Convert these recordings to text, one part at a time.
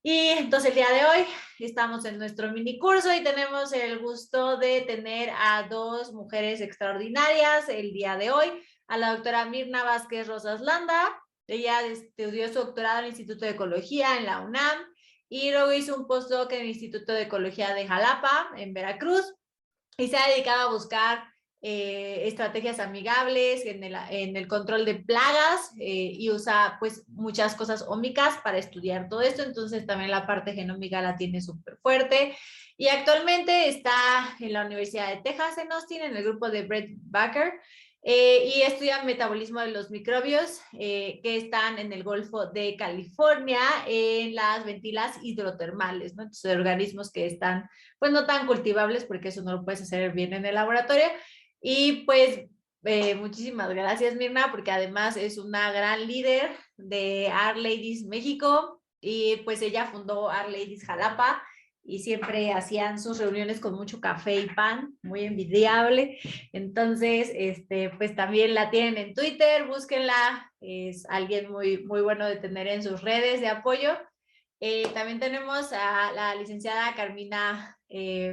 Y entonces el día de hoy estamos en nuestro mini curso y tenemos el gusto de tener a dos mujeres extraordinarias el día de hoy, a la doctora Mirna Vázquez Rosas Landa. Ella estudió su doctorado en el Instituto de Ecología en la UNAM y luego hizo un postdoc en el Instituto de Ecología de Jalapa, en Veracruz, y se ha dedicado a buscar estrategias amigables en el control de plagas y usa pues muchas cosas ómicas para estudiar todo esto, entonces también la parte genómica la tiene súper fuerte y actualmente está en la Universidad de Texas en Austin en el grupo de Brett Baker y estudia metabolismo de los microbios que están en el Golfo de California en las ventilas hidrotermales, ¿no? Entonces, organismos que están pues no tan cultivables porque eso no lo puedes hacer bien en el laboratorio. Y pues muchísimas gracias Mirna porque además es una gran líder de Art Ladies México y pues ella fundó Art Ladies Jalapa y siempre hacían sus reuniones con mucho café y pan, muy envidiable. Entonces, pues también la tienen en Twitter, búsquenla, es alguien muy bueno de tener en sus redes de apoyo. También tenemos a la licenciada Carmina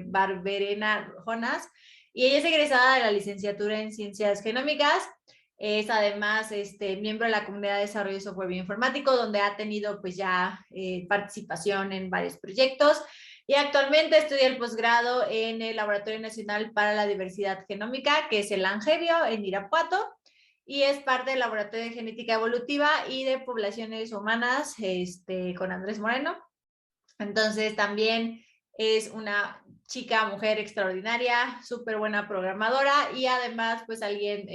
Barberena Jonas, y ella es egresada de la licenciatura en Ciencias Genómicas. Es además miembro de la comunidad de desarrollo de software bioinformático, donde ha tenido pues ya participación en varios proyectos. Y actualmente estudia el posgrado en el Laboratorio Nacional para la Diversidad Genómica, que es el Langevio, en Irapuato, y es parte del Laboratorio de Genética Evolutiva y de Poblaciones Humanas con Andrés Moreno. Entonces también es una chica, mujer extraordinaria, súper buena programadora y además pues alguien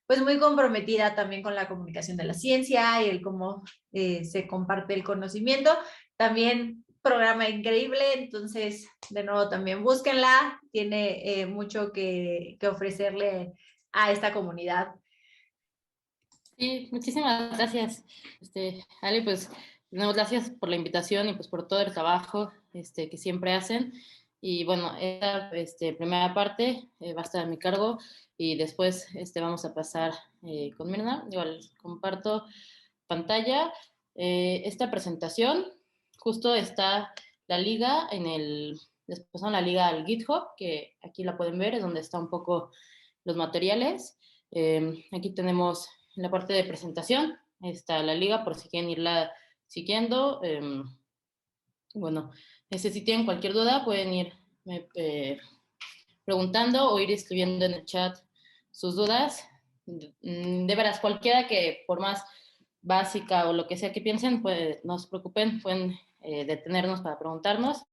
pues muy comprometida también con la comunicación de la ciencia y el cómo se comparte el conocimiento. También programa increíble, entonces de nuevo también búsquenla, tiene mucho que ofrecerle a esta comunidad. Sí, muchísimas gracias, Ale, pues, no, gracias por la invitación y pues por todo el trabajo que siempre hacen. Y bueno, esta primera parte va a estar a mi cargo y después vamos a pasar con Mirna. Igual comparto pantalla. Esta presentación, justo está la liga les pasaron la liga al GitHub, que aquí la pueden ver, es donde está un poco los materiales. Aquí tenemos en la parte de presentación, está la liga por si quieren irla siguiendo. Bueno, si tienen cualquier duda pueden ir preguntando o ir escribiendo en el chat sus dudas. De veras, cualquiera que por más básica o lo que sea que piensen, pues no se preocupen, pueden detenernos para preguntarnos.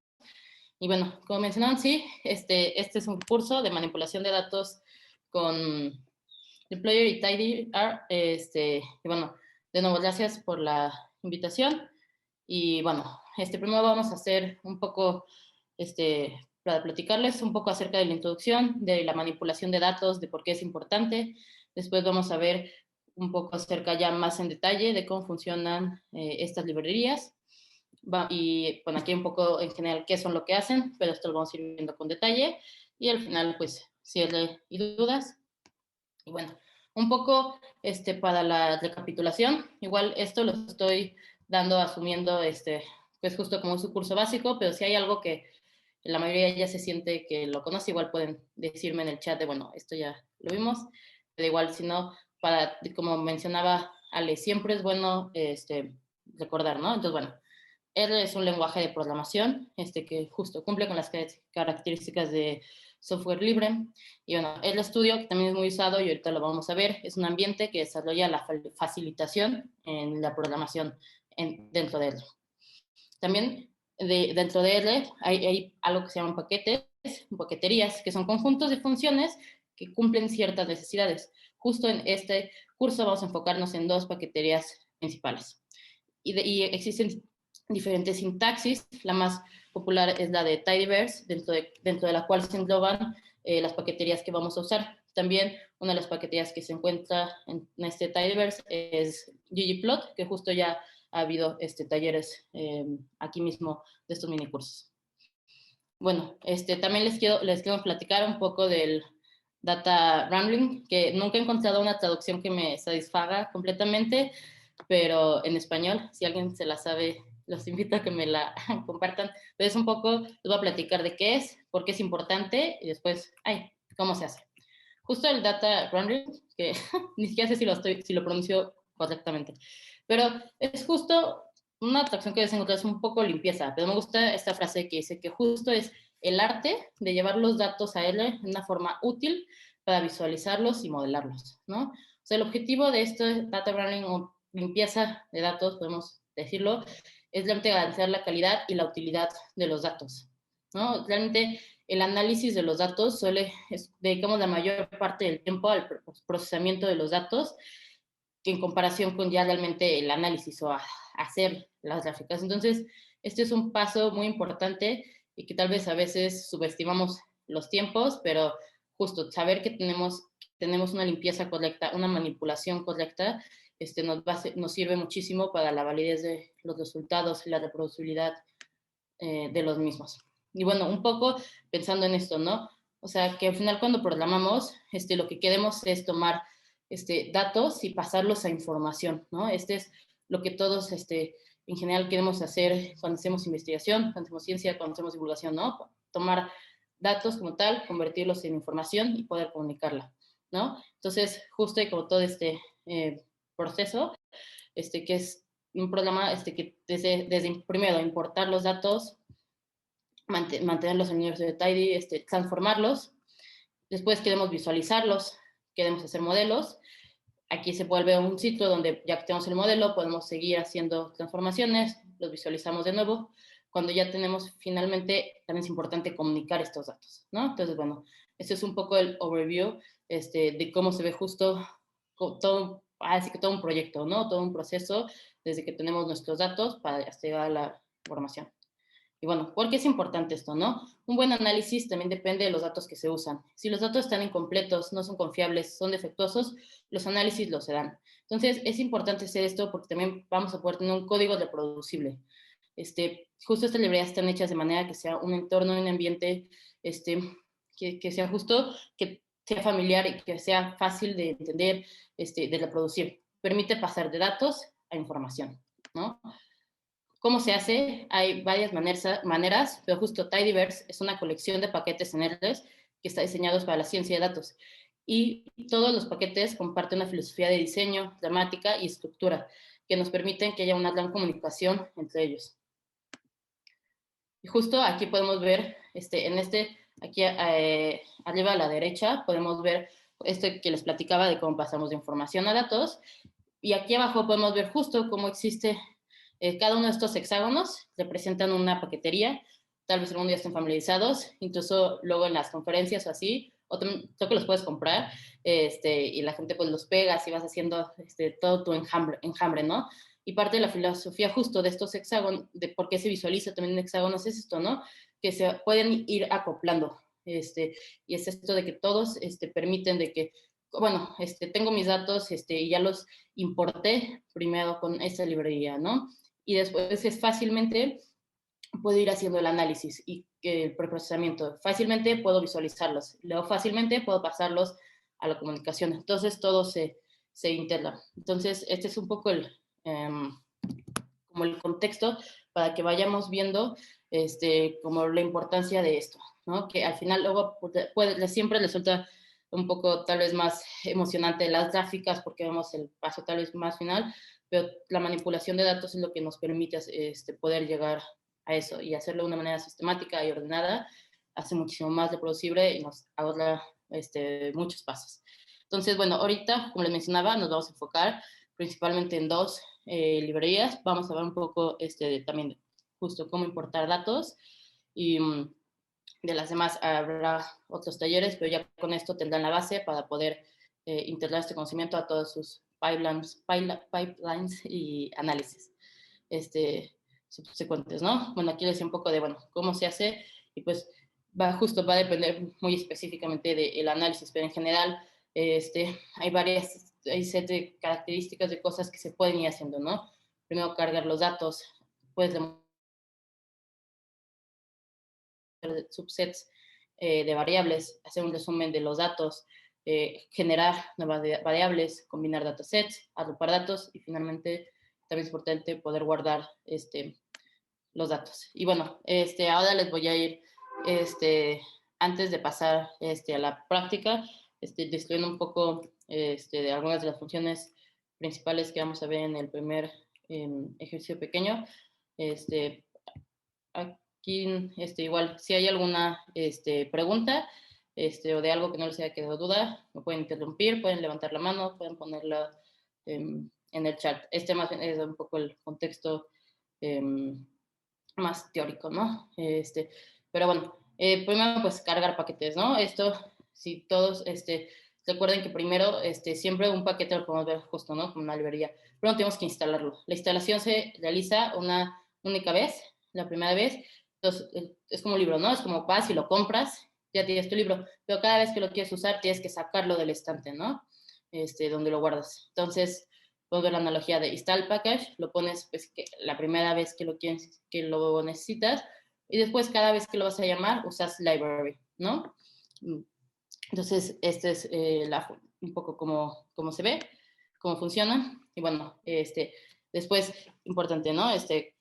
Y bueno, como mencionaron, sí, este es un curso de manipulación de datos con Deployer y tidyr. Y bueno, de nuevo, gracias por la invitación. Y bueno, primero vamos a hacer un poco, para platicarles un poco acerca de la introducción, de la manipulación de datos, de por qué es importante. Después vamos a ver un poco acerca ya más en detalle de cómo funcionan estas librerías. Y bueno, aquí un poco en general qué son lo que hacen, pero esto lo vamos a ir viendo con detalle. Y al final, pues, cierre y dudas. Y bueno, un poco para la recapitulación, igual esto lo estoy dando asumiendo pues justo como su curso básico, pero si hay algo que la mayoría ya se siente que lo conoce, igual pueden decirme en el chat de, bueno, esto ya lo vimos, pero igual si no, como mencionaba Ale, siempre es bueno recordar, ¿no? Entonces, bueno, R es un lenguaje de programación que justo cumple con las características de software libre. Y bueno, el Studio, que también es muy usado y ahorita lo vamos a ver, es un ambiente que desarrolla la facilitación en la programación dentro de R. También dentro de R hay algo que se llaman paquetes, paqueterías, que son conjuntos de funciones que cumplen ciertas necesidades. Justo en este curso vamos a enfocarnos en dos paqueterías principales. Y existen diferentes sintaxis. La más popular es la de tidyverse, dentro de la cual se engloban las paqueterías que vamos a usar. También una de las paqueterías que se encuentra en este tidyverse es ggplot, que justo ya ha habido talleres aquí mismo de estos mini cursos. Bueno, también les quiero platicar un poco del data wrangling, que nunca he encontrado una traducción que me satisfaga completamente, pero en español, si alguien se la sabe los invito a que me la compartan. Pero es un poco, les voy a platicar de qué es, por qué es importante y después, cómo se hace. Justo el data wrangling, que ni siquiera sé si lo pronuncio correctamente, pero es justo una atracción que desencontrar, es un poco limpieza, pero me gusta esta frase que dice que justo es el arte de llevar los datos a él en una forma útil para visualizarlos y modelarlos, ¿no? O sea, el objetivo de esto data wrangling o limpieza de datos, podemos decirlo, es realmente garantizar la calidad y la utilidad de los datos, ¿no? Realmente el análisis de los datos dedicamos la mayor parte del tiempo al procesamiento de los datos, que en comparación con ya realmente el análisis o a hacer las gráficas. Entonces, este es un paso muy importante y que tal vez a veces subestimamos los tiempos, pero justo saber que tenemos una limpieza correcta, una manipulación correcta, nos sirve muchísimo para la validez de los resultados y la reproducibilidad de los mismos. Y bueno, un poco pensando en esto, ¿no? O sea, que al final cuando programamos, lo que queremos es tomar datos y pasarlos a información, ¿no? Este es lo que todos en general queremos hacer cuando hacemos investigación, cuando hacemos ciencia, cuando hacemos divulgación, ¿no? Tomar datos como tal, convertirlos en información y poder comunicarla, ¿no? Entonces, justo como todo proceso, que es un programa que desde primero importar los datos, mantenerlos en el universo de Tidy, transformarlos, después queremos visualizarlos, queremos hacer modelos, aquí se vuelve un sitio donde ya que tenemos el modelo, podemos seguir haciendo transformaciones, los visualizamos de nuevo. Cuando ya tenemos finalmente, también es importante comunicar estos datos, ¿no? Entonces, bueno, este es un poco el overview de cómo se ve justo todo, así que todo un proyecto, ¿no? Todo un proceso desde que tenemos nuestros datos para hasta llegar a la formación. Y bueno, ¿por qué es importante esto, no? Un buen análisis también depende de los datos que se usan. Si los datos están incompletos, no son confiables, son defectuosos, los análisis los se dan. Entonces, es importante hacer esto porque también vamos a poder tener un código reproducible. Justo estas librerías están hechas de manera que sea un entorno, un ambiente que sea justo, que sea familiar y que sea fácil de entender, de reproducir. Permite pasar de datos a información, ¿no? ¿Cómo se hace? Hay varias maneras, pero justo Tidyverse es una colección de paquetes en redes que está diseñados para la ciencia de datos. Y todos los paquetes comparten una filosofía de diseño, gramática y estructura que nos permiten que haya una gran comunicación entre ellos. Y justo aquí podemos ver, aquí arriba a la derecha, podemos ver esto que les platicaba de cómo pasamos de información a datos. Y aquí abajo podemos ver justo cómo existe cada uno de estos hexágonos, representan una paquetería, tal vez algunos ya estén familiarizados, incluso luego en las conferencias o así, creo que los puedes comprar, y la gente pues los pega, así vas haciendo todo tu enjambre, ¿no? Y parte de la filosofía justo de estos hexágonos, de por qué se visualiza también en hexágonos, es esto, ¿no? Que se pueden ir acoplando, y es esto de que todos permiten de que, bueno, tengo mis datos y ya los importé primero con esta librería, ¿no? Y después es fácilmente puedo ir haciendo el análisis y el preprocesamiento. Fácilmente puedo visualizarlos, luego fácilmente puedo pasarlos a la comunicación. Entonces todo se integra. Entonces este es un poco como el contexto para que vayamos viendo como la importancia de esto, ¿no? Que al final luego siempre resulta un poco tal vez más emocionante las gráficas porque vemos el paso tal vez más final, pero la manipulación de datos es lo que nos permite poder llegar a eso y hacerlo de una manera sistemática y ordenada, hace muchísimo más reproducible y nos ahorra muchos pasos. Entonces, bueno, ahorita, como les mencionaba, nos vamos a enfocar principalmente en dos librerías. Vamos a ver un poco también justo cómo importar datos y de las demás habrá otros talleres, pero ya con esto tendrán la base para poder integrar este conocimiento a todos sus pipelines y análisis subsecuentes, ¿no? Bueno, aquí les decía un poco de, bueno, cómo se hace y pues va a depender muy específicamente del análisis, pero en general hay set de características de cosas que se pueden ir haciendo, ¿no? Primero cargar los datos, puedes subsets de variables, hacer un resumen de los datos, generar nuevas variables, combinar datasets, agrupar datos y finalmente también es importante poder guardar los datos. Y bueno, ahora les voy a ir, antes de pasar a la práctica, describiendo un poco de algunas de las funciones principales que vamos a ver en el primer ejercicio pequeño. Aquí, igual, si hay alguna pregunta o de algo que no les haya quedado duda, me pueden interrumpir, pueden levantar la mano, pueden ponerla en el chat. Más bien es un poco el contexto más teórico, ¿no? Pero bueno, primero pues cargar paquetes, ¿no? Esto, si todos, recuerden que primero, siempre un paquete lo podemos ver justo, ¿no? Como una librería. Primero tenemos que instalarlo. La instalación se realiza una única vez, la primera vez. Entonces, es como un libro, ¿no? Es como vas y lo compras, ya tienes tu libro, pero cada vez que lo quieres usar tienes que sacarlo del estante, ¿no? Donde lo guardas. Entonces, puedo ver la analogía de install package, lo pones pues, la primera vez que lo quieres, que lo necesitas, y después cada vez que lo vas a llamar usas library, ¿no? Entonces, este es un poco cómo se ve, cómo funciona, y bueno, después, importante, ¿no?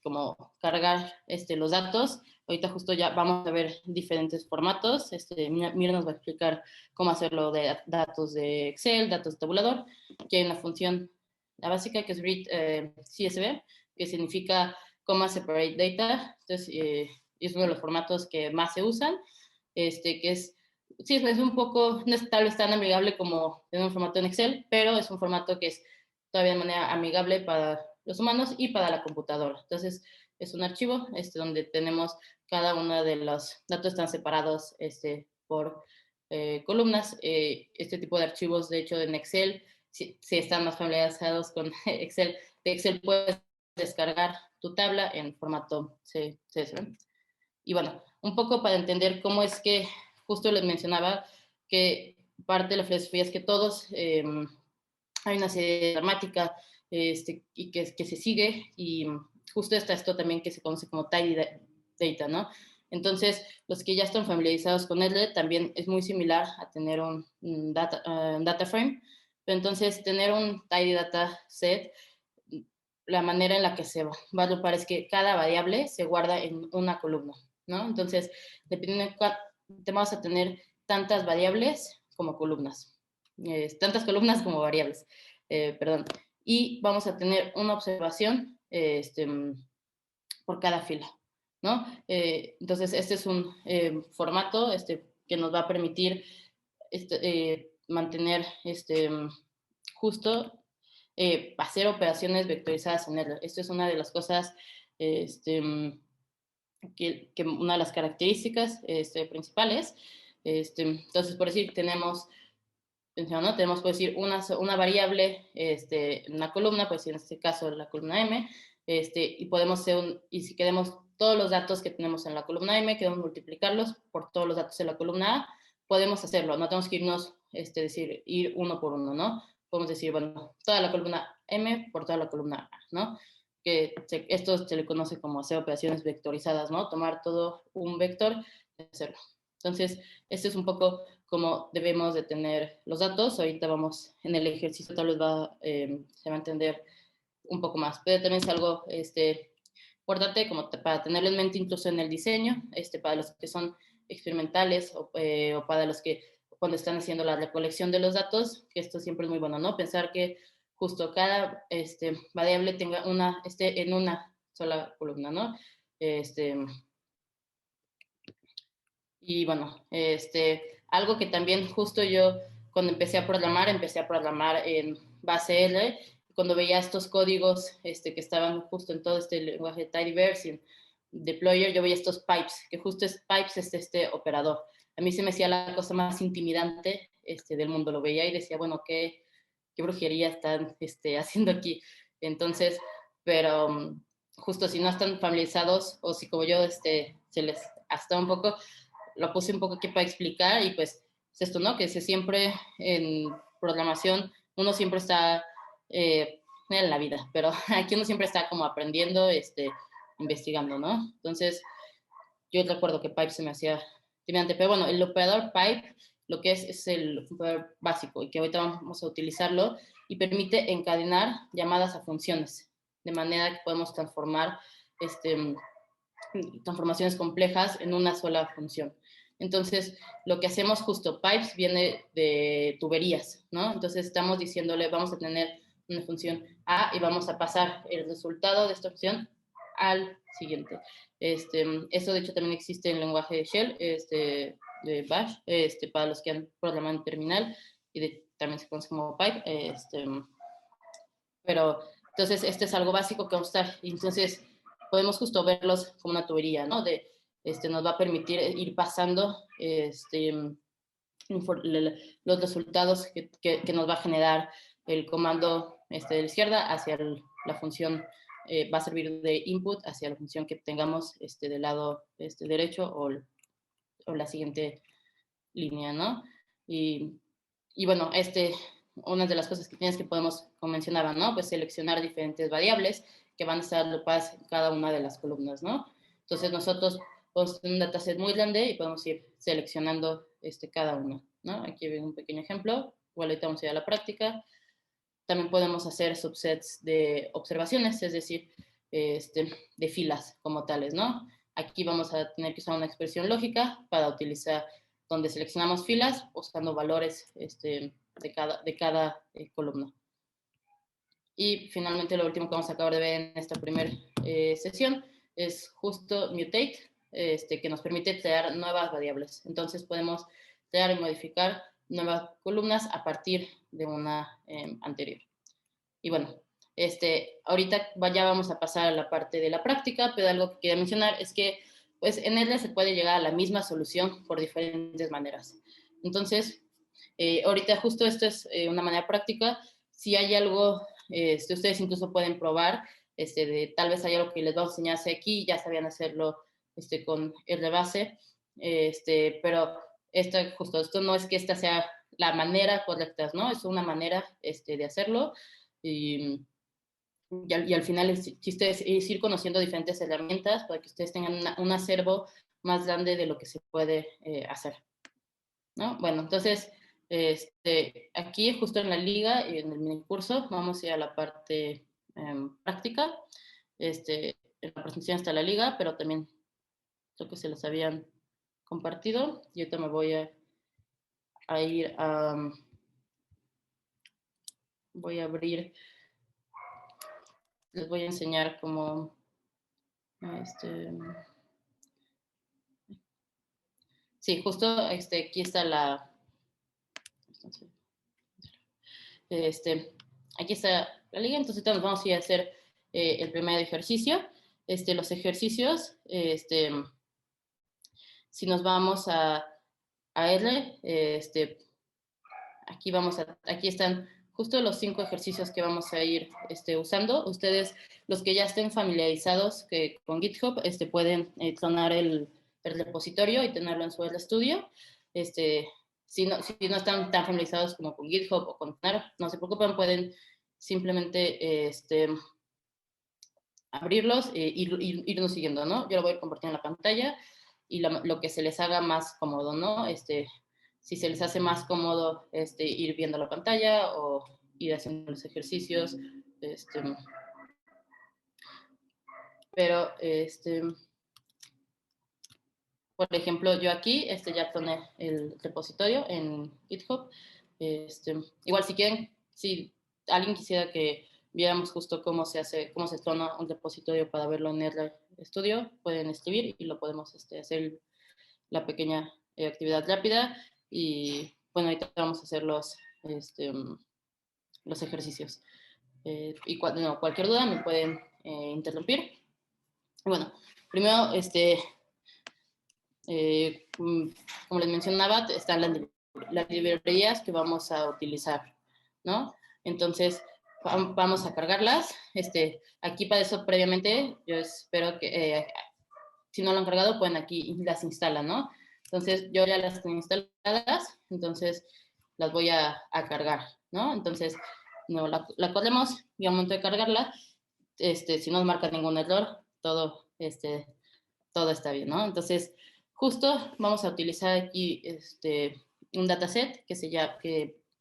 Como cargar los datos. Ahorita justo ya vamos a ver diferentes formatos. Mira nos va a explicar cómo hacerlo de datos de Excel, datos de tabulador, que hay una función, la básica, que es read CSV, que significa comma separate data. Entonces, es uno de los formatos que más se usan, que es sí, es un poco, no es tal vez tan amigable como en un formato en Excel, pero es un formato que es todavía de manera amigable para los humanos y para la computadora. Entonces, es un archivo donde tenemos cada uno de los datos están separados por columnas. Este tipo de archivos, de hecho, en Excel, si están más familiarizados con Excel, de Excel puedes descargar tu tabla en formato CSV. Y bueno, un poco para entender cómo es que justo les mencionaba que parte de la filosofía es que todos hay una serie dramática y que se sigue, y justo está esto también que se conoce como tidy data, ¿no? Entonces, los que ya están familiarizados con él, también es muy similar a tener un data frame, pero entonces tener un tidy data set, la manera en la que se va a agrupar es que cada variable se guarda en una columna, ¿no? Entonces, dependiendo de cuál, vamos a tener tantas variables como columnas, tantas columnas como variables, perdón, y vamos a tener una observación por cada fila, ¿no? Entonces, este es un formato que nos va a permitir mantener justo hacer operaciones vectorizadas en R. Esto es una de las cosas, que una de las características principales. Entonces, por decir, tenemos, ¿no? Tenemos, por decir, una variable, una columna, pues en este caso la columna M, y podemos hacer y si queremos todos los datos que tenemos en la columna M, queremos multiplicarlos por todos los datos en la columna A, podemos hacerlo, no tenemos que irnos, decir, ir uno por uno, ¿no? Podemos decir, bueno, toda la columna M por toda la columna A, ¿no? Esto se le conoce como hacer operaciones vectorizadas, ¿no? Tomar todo un vector y hacerlo. Entonces, este es un poco cómo debemos de tener los datos. Ahorita vamos en el ejercicio, tal vez se va a entender un poco más, pero también es algo importante como para tenerlo en mente incluso en el diseño, para los que son experimentales o para los que cuando están haciendo la recolección de los datos, que esto siempre es muy bueno, ¿no? Pensar que justo cada variable esté en una sola columna, ¿no? Y bueno, algo que también justo yo cuando empecé a programar en base L, cuando veía estos códigos que estaban justo en todo este lenguaje tidyverse y en deployer, yo veía estos pipes, que justo pipes es este operador. A mí se me hacía la cosa más intimidante del mundo, lo veía y decía, bueno, qué brujería están haciendo aquí. Entonces, pero justo si no están familiarizados o si como yo se les hasta un poco, lo puse un poco aquí para explicar y pues es esto, ¿no? Que siempre en programación uno siempre está en la vida, pero aquí uno siempre está como aprendiendo, investigando, ¿no? Entonces, yo recuerdo que pipe se me hacía intimidante, pero bueno, el operador pipe lo que es el operador básico y que ahorita vamos a utilizarlo y permite encadenar llamadas a funciones, de manera que podemos transformar transformaciones complejas en una sola función. Entonces, lo que hacemos justo, pipes viene de tuberías, ¿no? Entonces, estamos diciéndole, vamos a tener una función A y vamos a pasar el resultado de esta función al siguiente. Esto, de hecho, también existe en el lenguaje de Shell, de Bash, para los que han programado en terminal, y también se conoce como pipe. Pero, entonces, este es algo básico que vamos a estar. Entonces, podemos justo verlos como una tubería, ¿no? Nos va a permitir ir pasando los resultados que nos va a generar el comando de la izquierda hacia la función, va a servir de input hacia la función que tengamos del lado derecho o la siguiente línea, ¿no? Y bueno, una de las cosas que tienes que podemos, como mencionaba, ¿no? Pues seleccionar diferentes variables que van a estar agrupadas en cada una de las columnas, ¿no? Entonces nosotros podemos tener un dataset muy grande y podemos ir seleccionando cada uno, ¿no? Aquí ven un pequeño ejemplo. Igual ahorita vamos a ir a la práctica. También podemos hacer subsets de observaciones, es decir, de filas como tales, ¿no? Aquí vamos a tener que usar una expresión lógica para utilizar, donde seleccionamos filas buscando valores de cada columna. Y finalmente lo último que vamos a acabar de ver en esta primera sesión es justo mutate, que nos permite crear nuevas variables. Entonces podemos crear y modificar nuevas columnas a partir de una anterior. Y bueno, ahorita ya vamos a pasar a la parte de la práctica, pero algo que quería mencionar es que pues en EDLE se puede llegar a la misma solución por diferentes maneras. Entonces, ahorita justo esto es una manera práctica. Si hay algo, ustedes incluso pueden probar, tal vez hay algo que les vamos a enseñar aquí, ya sabían hacerlo con el de base, pero esto no es que esta sea la manera correcta, ¿no? Es una manera de hacerlo. Y al final el chiste es ir conociendo diferentes herramientas para que ustedes tengan un acervo más grande de lo que se puede hacer, ¿no? Bueno, entonces, aquí justo en la liga, en el mini curso, vamos a ir a la parte práctica. En la presentación está la liga, pero también creo que se los habían compartido. Y ahorita me voy a ir a... voy a abrir, les voy a enseñar cómo... sí, justo aquí está aquí está la liga, entonces nos vamos a ir a hacer el primer ejercicio. Los ejercicios, si nos vamos a R, aquí están justo los 5 ejercicios que vamos a ir usando. Ustedes, los que ya estén familiarizados con GitHub, pueden clonar el repositorio y tenerlo en su RStudio. Si no están tan familiarizados como con GitHub o con Clonar, no se preocupen, pueden simplemente abrirlos e irnos siguiendo, ¿no? Yo lo voy a compartir en la pantalla y lo que se les haga más cómodo, ¿no? Si se les hace más cómodo ir viendo la pantalla o ir haciendo los ejercicios. Pero, por ejemplo, yo aquí ya cloné el repositorio en GitHub. Igual si quieren, si alguien quisiera que viéramos justo cómo se clona un repositorio para verlo en RStudio, pueden escribir y lo podemos hacer la pequeña actividad rápida. Y bueno, ahorita vamos a hacer los ejercicios. Y cualquier duda me pueden interrumpir. Bueno, primero, como les mencionaba, están las librerías que vamos a utilizar, ¿no? Entonces, vamos a cargarlas. Aquí para eso, previamente, yo espero que, si no lo han cargado, pueden aquí las instalan, ¿no? Entonces, yo ya las tengo instaladas, entonces las voy a cargar, ¿no? Entonces, no, la corremos y al momento de cargarla, si no nos marca ningún error, todo está bien, ¿no? Entonces, justo vamos a utilizar aquí un dataset que se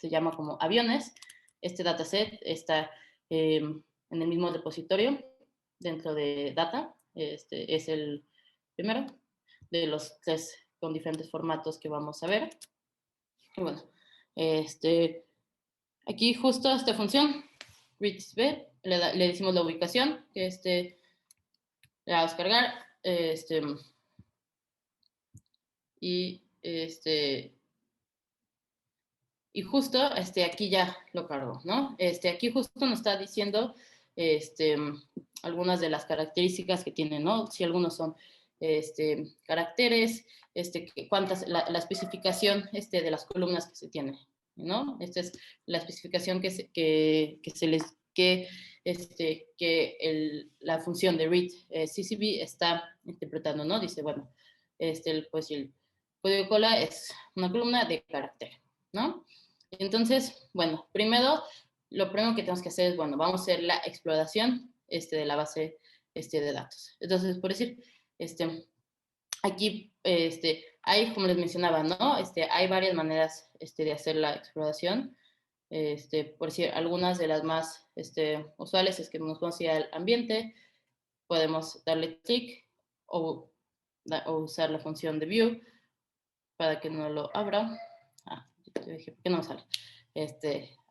llama como aviones. Este dataset está en el mismo repositorio dentro de data. Es el primero, de los 3 con diferentes formatos que vamos a ver. Y bueno, aquí justo esta función, readSB, le decimos la ubicación, que le vamos a cargar, y justo aquí ya lo cargo, ¿no? Aquí justo nos está diciendo algunas de las características que tiene, ¿no? Si algunos son caracteres, cuántas, la especificación de las columnas que se tiene, ¿no? Esta es la especificación que la función de read CCB está interpretando, ¿no? Dice, bueno, pues el código cola es una columna de carácter, ¿no? Entonces, bueno, lo primero que tenemos que hacer es, bueno, vamos a hacer la exploración de la base de datos. Entonces, por decir, aquí hay, como les mencionaba, ¿no? Hay varias maneras de hacer la exploración. Por decir, algunas de las más usuales es que nos vamos a ir al ambiente, podemos darle clic o usar la función de view para que no lo abra. Yo dije, ¿por qué no sale?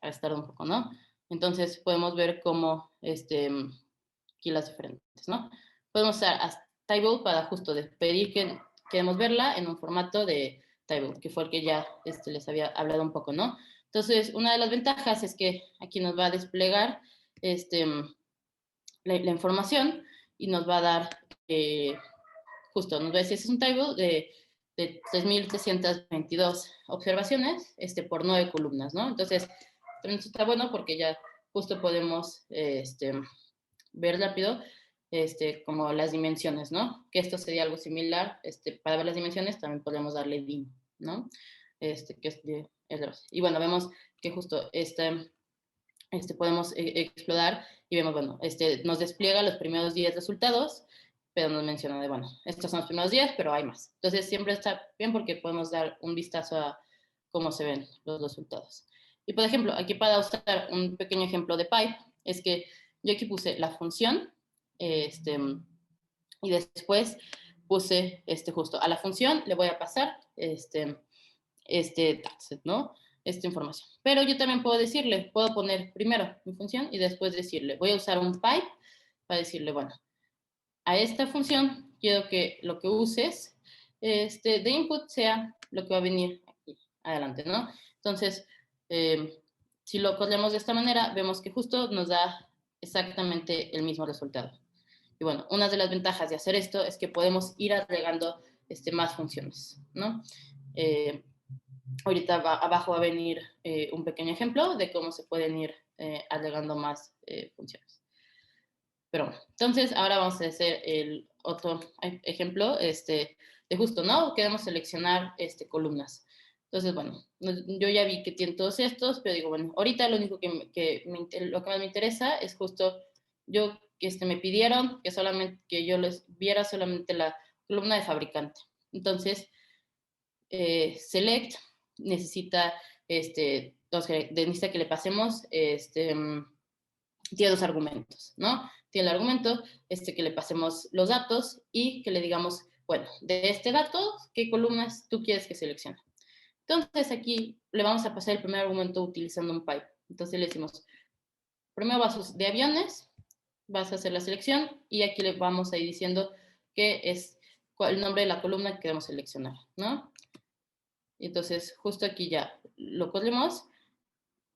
A estar un poco, ¿no? Entonces podemos ver cómo aquí las diferentes, ¿no? Podemos usar a table para justo pedir que queremos verla en un formato de table, que fue el que ya les había hablado un poco, ¿no? Entonces, una de las ventajas es que aquí nos va a desplegar la información y nos va a dar, justo, nos va a decir, es un table de 3.322 observaciones por 9 columnas, ¿no? Entonces, también está bueno porque ya justo podemos ver rápido como las dimensiones, ¿no? Que esto sería algo similar. Para ver las dimensiones también podemos darle dim, ¿no? Que es de base. Y bueno, vemos que justo podemos explorar y vemos, bueno, nos despliega los primeros 10 resultados, pero nos menciona de, bueno, estos son los primeros 10, pero hay más. Entonces siempre está bien porque podemos dar un vistazo a cómo se ven los resultados. Y por ejemplo, aquí para usar un pequeño ejemplo de pipe, es que yo aquí puse la función, y después puse justo a la función le voy a pasar dataset, ¿no? Esta información. Pero yo también puedo decirle, puedo poner primero mi función y después decirle, voy a usar un pipe para decirle, bueno, a esta función quiero que lo que uses de input sea lo que va a venir aquí adelante, ¿no? Entonces, si lo corremos de esta manera, vemos que justo nos da exactamente el mismo resultado. Y bueno, una de las ventajas de hacer esto es que podemos ir agregando más funciones, ¿no? Ahorita abajo va a venir un pequeño ejemplo de cómo se pueden ir agregando más funciones. Pero bueno, entonces ahora vamos a hacer el otro ejemplo de justo, ¿no? Queremos seleccionar columnas. Entonces, bueno, yo ya vi que tienen todos estos, pero digo, bueno, ahorita lo único lo que más me interesa es justo, me pidieron que yo les viera solamente la columna de fabricante. Entonces, select necesita, necesita que le pasemos, tiene 2 argumentos, ¿no? Tiene el argumento, que le pasemos los datos y que le digamos, bueno, de este dato, ¿qué columnas tú quieres que seleccione? Entonces aquí le vamos a pasar el primer argumento utilizando un pipe. Entonces le decimos, primero de aviones, vas a hacer la selección y aquí le vamos a ir diciendo qué es el nombre de la columna que queremos seleccionar, ¿no? Entonces justo aquí ya lo corremos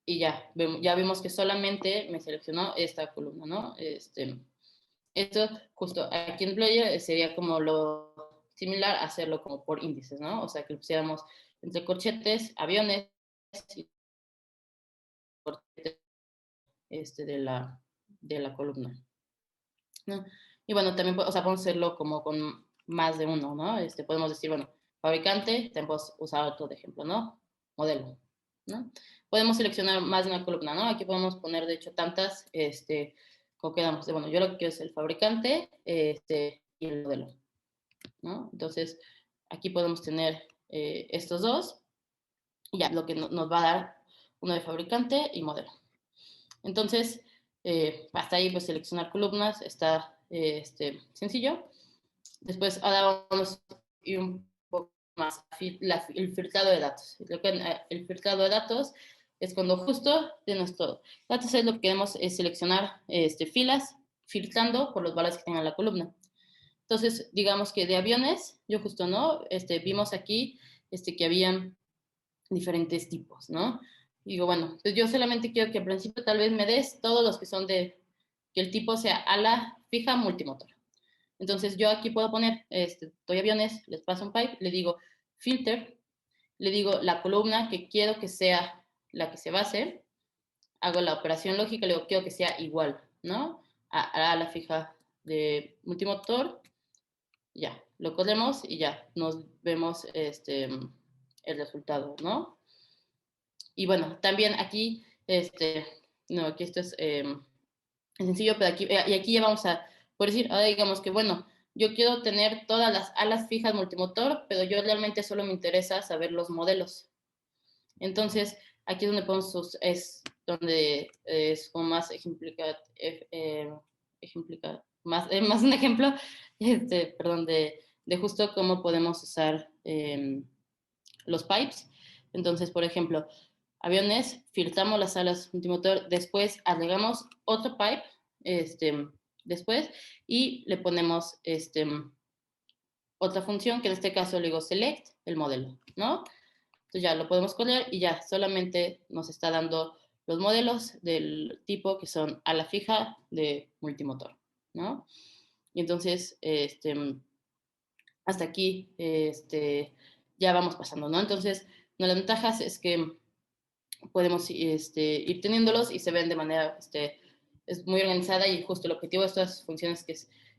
y ya vemos que solamente me seleccionó esta columna, ¿no? Esto justo aquí en Player sería como lo similar a hacerlo como por índices, ¿no? O sea, que lo pusiéramos entre corchetes, aviones y corchetes de la columna, ¿no? Y bueno, también, o sea, podemos hacerlo como con más de uno, ¿no? Podemos decir, bueno, fabricante, tenemos usado otro de ejemplo, ¿no? Modelo, ¿no? Podemos seleccionar más de una columna, ¿no? Aquí podemos poner, de hecho, tantas, como quedamos, bueno, yo lo que quiero es el fabricante, y el modelo, ¿no? Entonces, aquí podemos tener estos dos, y ya, lo que nos va a dar uno de fabricante y modelo. Entonces, hasta ahí, pues, seleccionar columnas está sencillo. Después ahora vamos a ir un poco más el filtrado de datos. El filtrado de datos es cuando justo de nuestros datos es lo que queremos es seleccionar filas, filtrando por los valores que tenga la columna. Entonces, digamos que de aviones, yo justo, ¿no? Vimos aquí que habían diferentes tipos, ¿no? Digo, bueno, pues yo solamente quiero que al principio tal vez me des todos los que son que el tipo sea ala fija multimotor. Entonces yo aquí puedo poner, doy aviones, les paso un pipe, le digo filter, le digo la columna que quiero que sea la que se va a hacer, hago la operación lógica, le digo quiero que sea igual, ¿no? A la fija de multimotor, ya, lo corremos y ya, nos vemos el resultado, ¿no? Y bueno, también aquí, no, aquí esto es sencillo, pero aquí ya vamos a, por decir, ahora digamos que, bueno, yo quiero tener todas las alas fijas multimotor, pero yo realmente solo me interesa saber los modelos. Entonces, aquí es donde podemos, es donde es como más más un ejemplo, perdón, de justo cómo podemos usar los pipes. Entonces, por ejemplo, aviones, filtramos las alas multimotor, después agregamos otro pipe, después, y le ponemos otra función, que en este caso le digo select el modelo, ¿no? Entonces ya lo podemos correr y ya solamente nos está dando los modelos del tipo que son a la fija de multimotor, ¿no? Y entonces, hasta aquí, ya vamos pasando, ¿no? Entonces, una de las ventajas es que podemos ir teniéndolos y se ven de manera, es muy organizada y justo el objetivo de estas funciones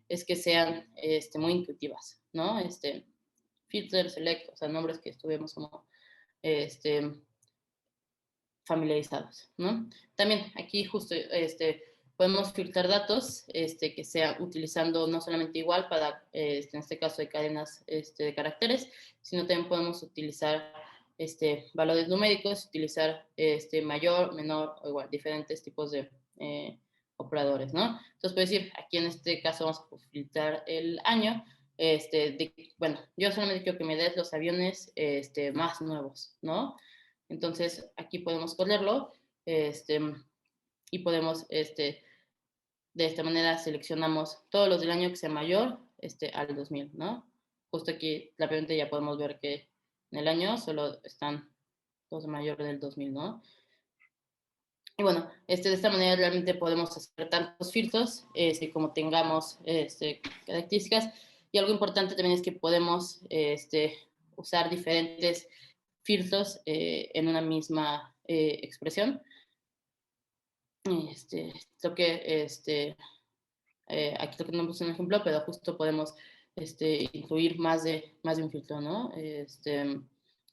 es que sean muy intuitivas, ¿no? Filter, select, o sea, nombres que estuvimos como familiarizados, ¿no? También aquí justo podemos filtrar datos que sea utilizando no solamente igual para, en este caso, de cadenas de caracteres, sino también podemos utilizar valores numéricos, utilizar mayor, menor o igual, diferentes tipos de operadores, ¿no? Entonces, puedo decir, aquí en este caso vamos a filtrar el año, bueno, yo solamente quiero que me des los aviones más nuevos, ¿no? Entonces, aquí podemos correrlo y podemos, de esta manera seleccionamos todos los del año que sea mayor al 2000, ¿no? Justo aquí rápidamente ya podemos ver que en el año solo están los mayores del 2000, ¿no? Y bueno, de esta manera realmente podemos hacer tantos filtros como tengamos características. Y algo importante también es que podemos usar diferentes filtros en una misma expresión. Lo que aquí lo que no puse un ejemplo, pero justo podemos incluir más de un filtro, ¿no?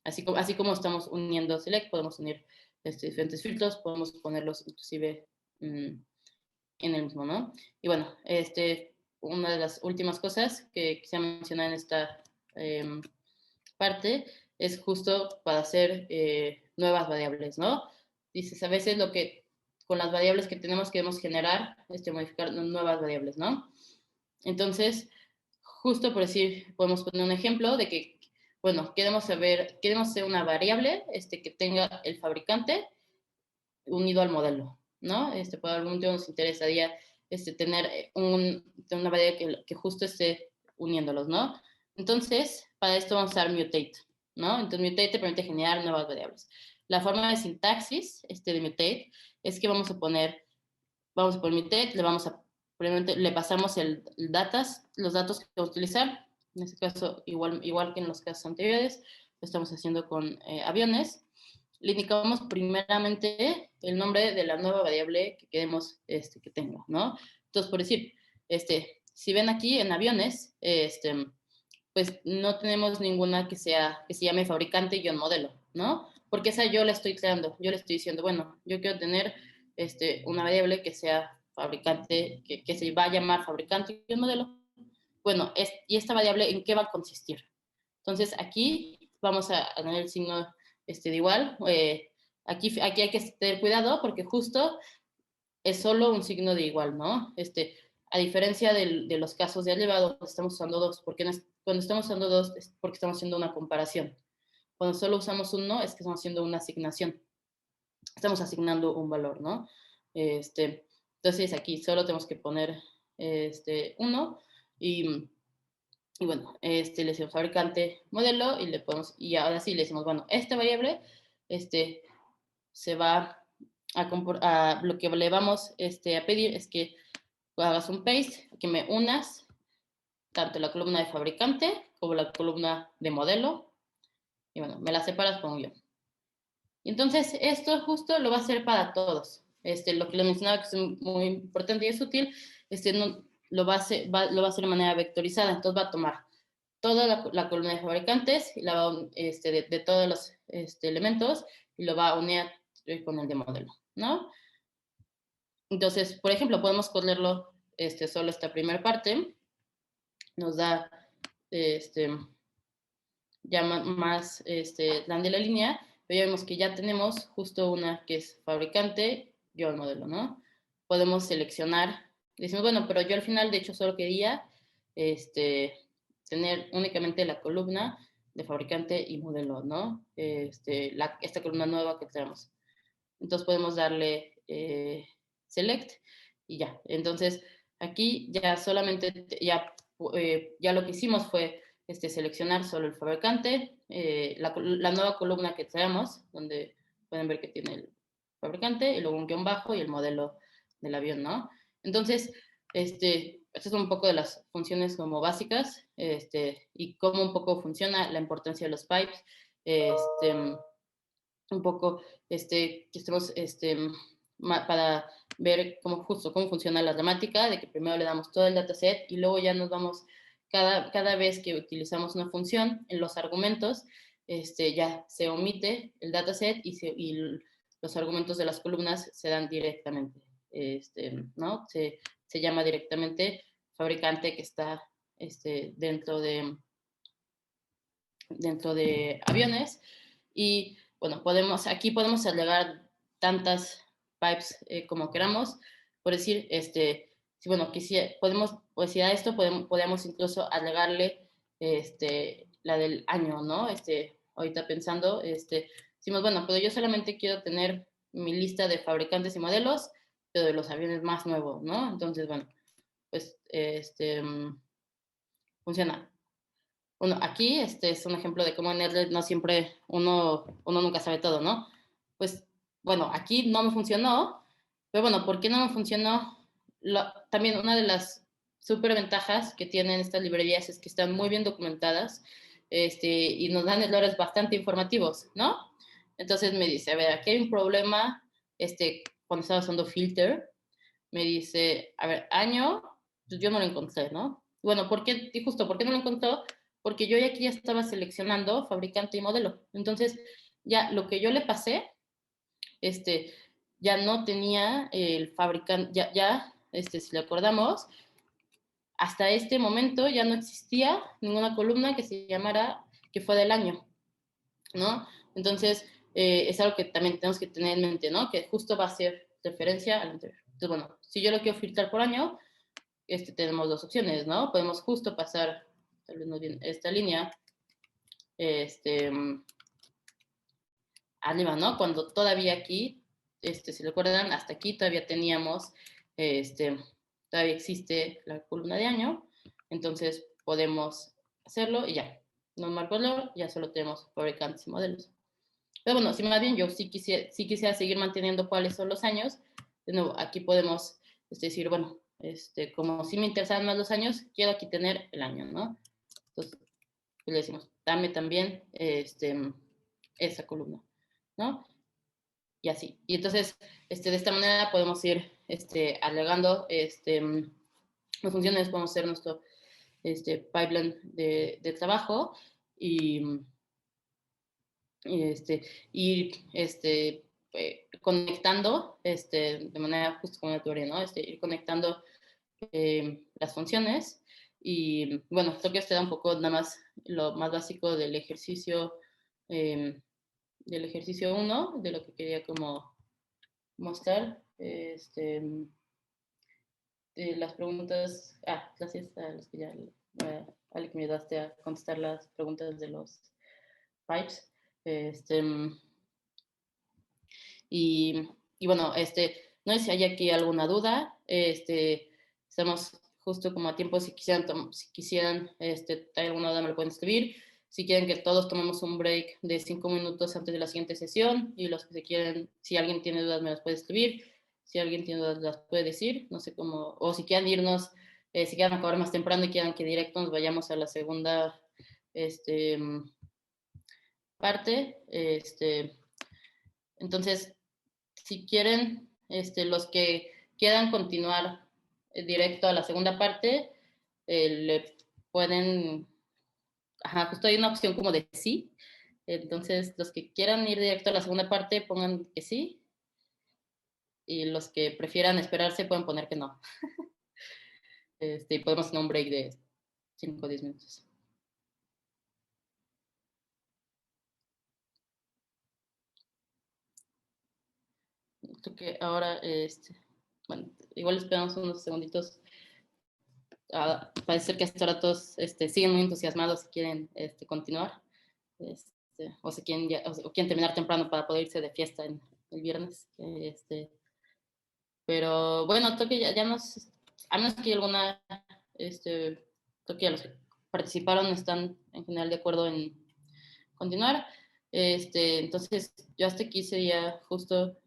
Así como estamos uniendo select, podemos unir diferentes filtros, podemos ponerlos inclusive en el mismo, ¿no? Y bueno, una de las últimas cosas que quisiera mencionar en esta parte es justo para hacer nuevas variables, ¿no? Dices, a veces lo que con las variables que tenemos queremos generar, modificar nuevas variables, ¿no? Entonces, justo por decir, podemos poner un ejemplo de que, bueno, queremos hacer una variable que tenga el fabricante unido al modelo, ¿no? Por algún motivo nos interesaría tener una variable que justo esté uniéndolos, ¿no? Entonces, para esto vamos a usar mutate, ¿no? Entonces, mutate te permite generar nuevas variables. La forma de sintaxis de mutate es que vamos a poner mutate, le pasamos los datos que vamos a utilizar. En este caso, igual que en los casos anteriores, lo estamos haciendo con aviones. Le indicamos primeramente el nombre de la nueva variable que queremos que tenga, ¿no? Entonces, por decir, si ven aquí en aviones, pues no tenemos ninguna que se llame fabricante-modelo, ¿no? Porque esa yo la estoy creando, yo le estoy diciendo, bueno, yo quiero tener una variable que sea fabricante, que se va a llamar fabricante-modelo. Bueno, ¿y esta variable en qué va a consistir? Entonces, aquí vamos a tener el signo de igual. Aquí hay que tener cuidado porque justo es solo un signo de igual, ¿no? a diferencia de los casos de arriba, donde estamos usando dos, porque cuando estamos usando dos es porque estamos haciendo una comparación. Cuando solo usamos uno es que estamos haciendo una asignación. Estamos asignando un valor, ¿no? Entonces aquí solo tenemos que poner uno y bueno, le decimos fabricante, modelo y ahora sí le decimos, bueno, esta variable se va lo que le vamos a pedir es que hagas un paste, que me unas tanto la columna de fabricante como la columna de modelo y bueno, me la separas con un guión. Y entonces esto justo lo va a hacer para todos. Lo que le mencionaba que es muy importante y es útil, lo va a hacer de manera vectorizada, entonces va a tomar toda la columna de fabricantes y la va de todos los elementos y lo va a unir con el de modelo, ¿no? Entonces, por ejemplo, podemos correrlo solo esta primera parte, nos da ya más grande la línea, pero ya vemos que ya tenemos justo una que es fabricante, yo el modelo, ¿no? Podemos seleccionar, decimos, bueno, pero yo al final de hecho solo quería tener únicamente la columna de fabricante y modelo, ¿no? Esta columna nueva que tenemos. Entonces podemos darle select y ya. Entonces aquí ya solamente, ya lo que hicimos fue seleccionar solo el fabricante, la nueva columna que traemos, donde pueden ver que tiene el fabricante y luego un guión bajo y el modelo del avión, ¿no? Entonces, estas son un poco de las funciones como básicas y cómo un poco funciona la importancia de los pipes. Un poco que estemos para ver cómo funciona la gramática, de que primero le damos todo el dataset y luego ya nos vamos, cada vez que utilizamos una función en los argumentos, ya se omite el dataset y los argumentos de las columnas se dan directamente, ¿no? Se llama directamente fabricante que está dentro de aviones y bueno, aquí podemos agregar tantas pipes como queramos. Por decir, bueno, pues si a esto podemos incluso agregarle la del año, ¿no? Ahorita pensando, decimos, bueno, pero yo solamente quiero tener mi lista de fabricantes y modelos, pero de los aviones más nuevos, ¿no? Entonces, bueno, pues funciona. Bueno, aquí es un ejemplo de cómo en Edlet no siempre uno nunca sabe todo, ¿no? Pues, bueno, aquí no me funcionó, pero bueno, ¿por qué no me funcionó? También una de las súper ventajas que tienen estas librerías es que están muy bien documentadas y nos dan errores bastante informativos, ¿no? Entonces me dice, a ver, aquí hay un problema, cuando estaba usando filter, me dice, a ver, año, pues yo no lo encontré, ¿no? Bueno, justo, ¿por qué no lo encontró? Porque yo aquí ya estaba seleccionando fabricante y modelo. Entonces, ya lo que yo le pasé, ya no tenía el fabricante, si le acordamos, hasta este momento ya no existía ninguna columna que se llamara, que fue del año, ¿no? Entonces, es algo que también tenemos que tener en mente, ¿no? Que justo va a ser referencia al anterior. Entonces, bueno, si yo lo quiero filtrar por año, tenemos dos opciones, ¿no? Podemos justo pasar, tal vez no bien, esta línea, arriba, ¿no? Cuando todavía aquí, si recuerdan, hasta aquí todavía teníamos, todavía existe la columna de año, entonces podemos hacerlo y ya. No marco el error, ya solo tenemos fabricantes y modelos. Pero bueno, si más bien yo sí quisiera seguir manteniendo cuáles son los años, de nuevo, aquí podemos decir, bueno, como si me interesan más los años, quiero aquí tener el año, ¿no? Entonces, pues le decimos, dame también esa columna, ¿no? Y así. Y entonces, de esta manera podemos ir agregando las funciones, podemos hacer nuestro pipeline de trabajo y ir conectando de manera justo como la teoría, ¿no? Ir conectando las funciones y bueno, esto que te da un poco nada más lo más básico del ejercicio 1, de lo que quería como mostrar. las preguntas, gracias a los que ya, Ale, que me ayudaste a contestar las preguntas de los pipes. Y, y bueno, no sé si hay aquí alguna duda. Estamos justo como a tiempo, si quisieran hay alguna duda me lo pueden escribir. Si quieren que todos tomemos un break de 5 minutos antes de la siguiente sesión, y los que se quieren, si alguien tiene dudas me las puede escribir, si alguien tiene dudas las puede decir, no sé cómo, o si quieren irnos, si quieren acabar más temprano y quieran que directo nos vayamos a la segunda parte, entonces, si quieren, los que quieran continuar directo a la segunda parte, le pueden, justo hay una opción como de sí. Entonces, los que quieran ir directo a la segunda parte, pongan que sí. Y los que prefieran esperarse, pueden poner que no. Y podemos hacer un break de 5 o 10 minutos. Creo que ahora, bueno, igual esperamos unos segunditos. Parece ser que hasta ahora todos siguen muy entusiasmados y quieren continuar, o se quieren o quieren terminar temprano para poder irse de fiesta el viernes. Pero bueno, creo que ya nos, a menos que alguna, creo que ya los que participaron están en general de acuerdo en continuar. Entonces, yo hasta aquí sería justo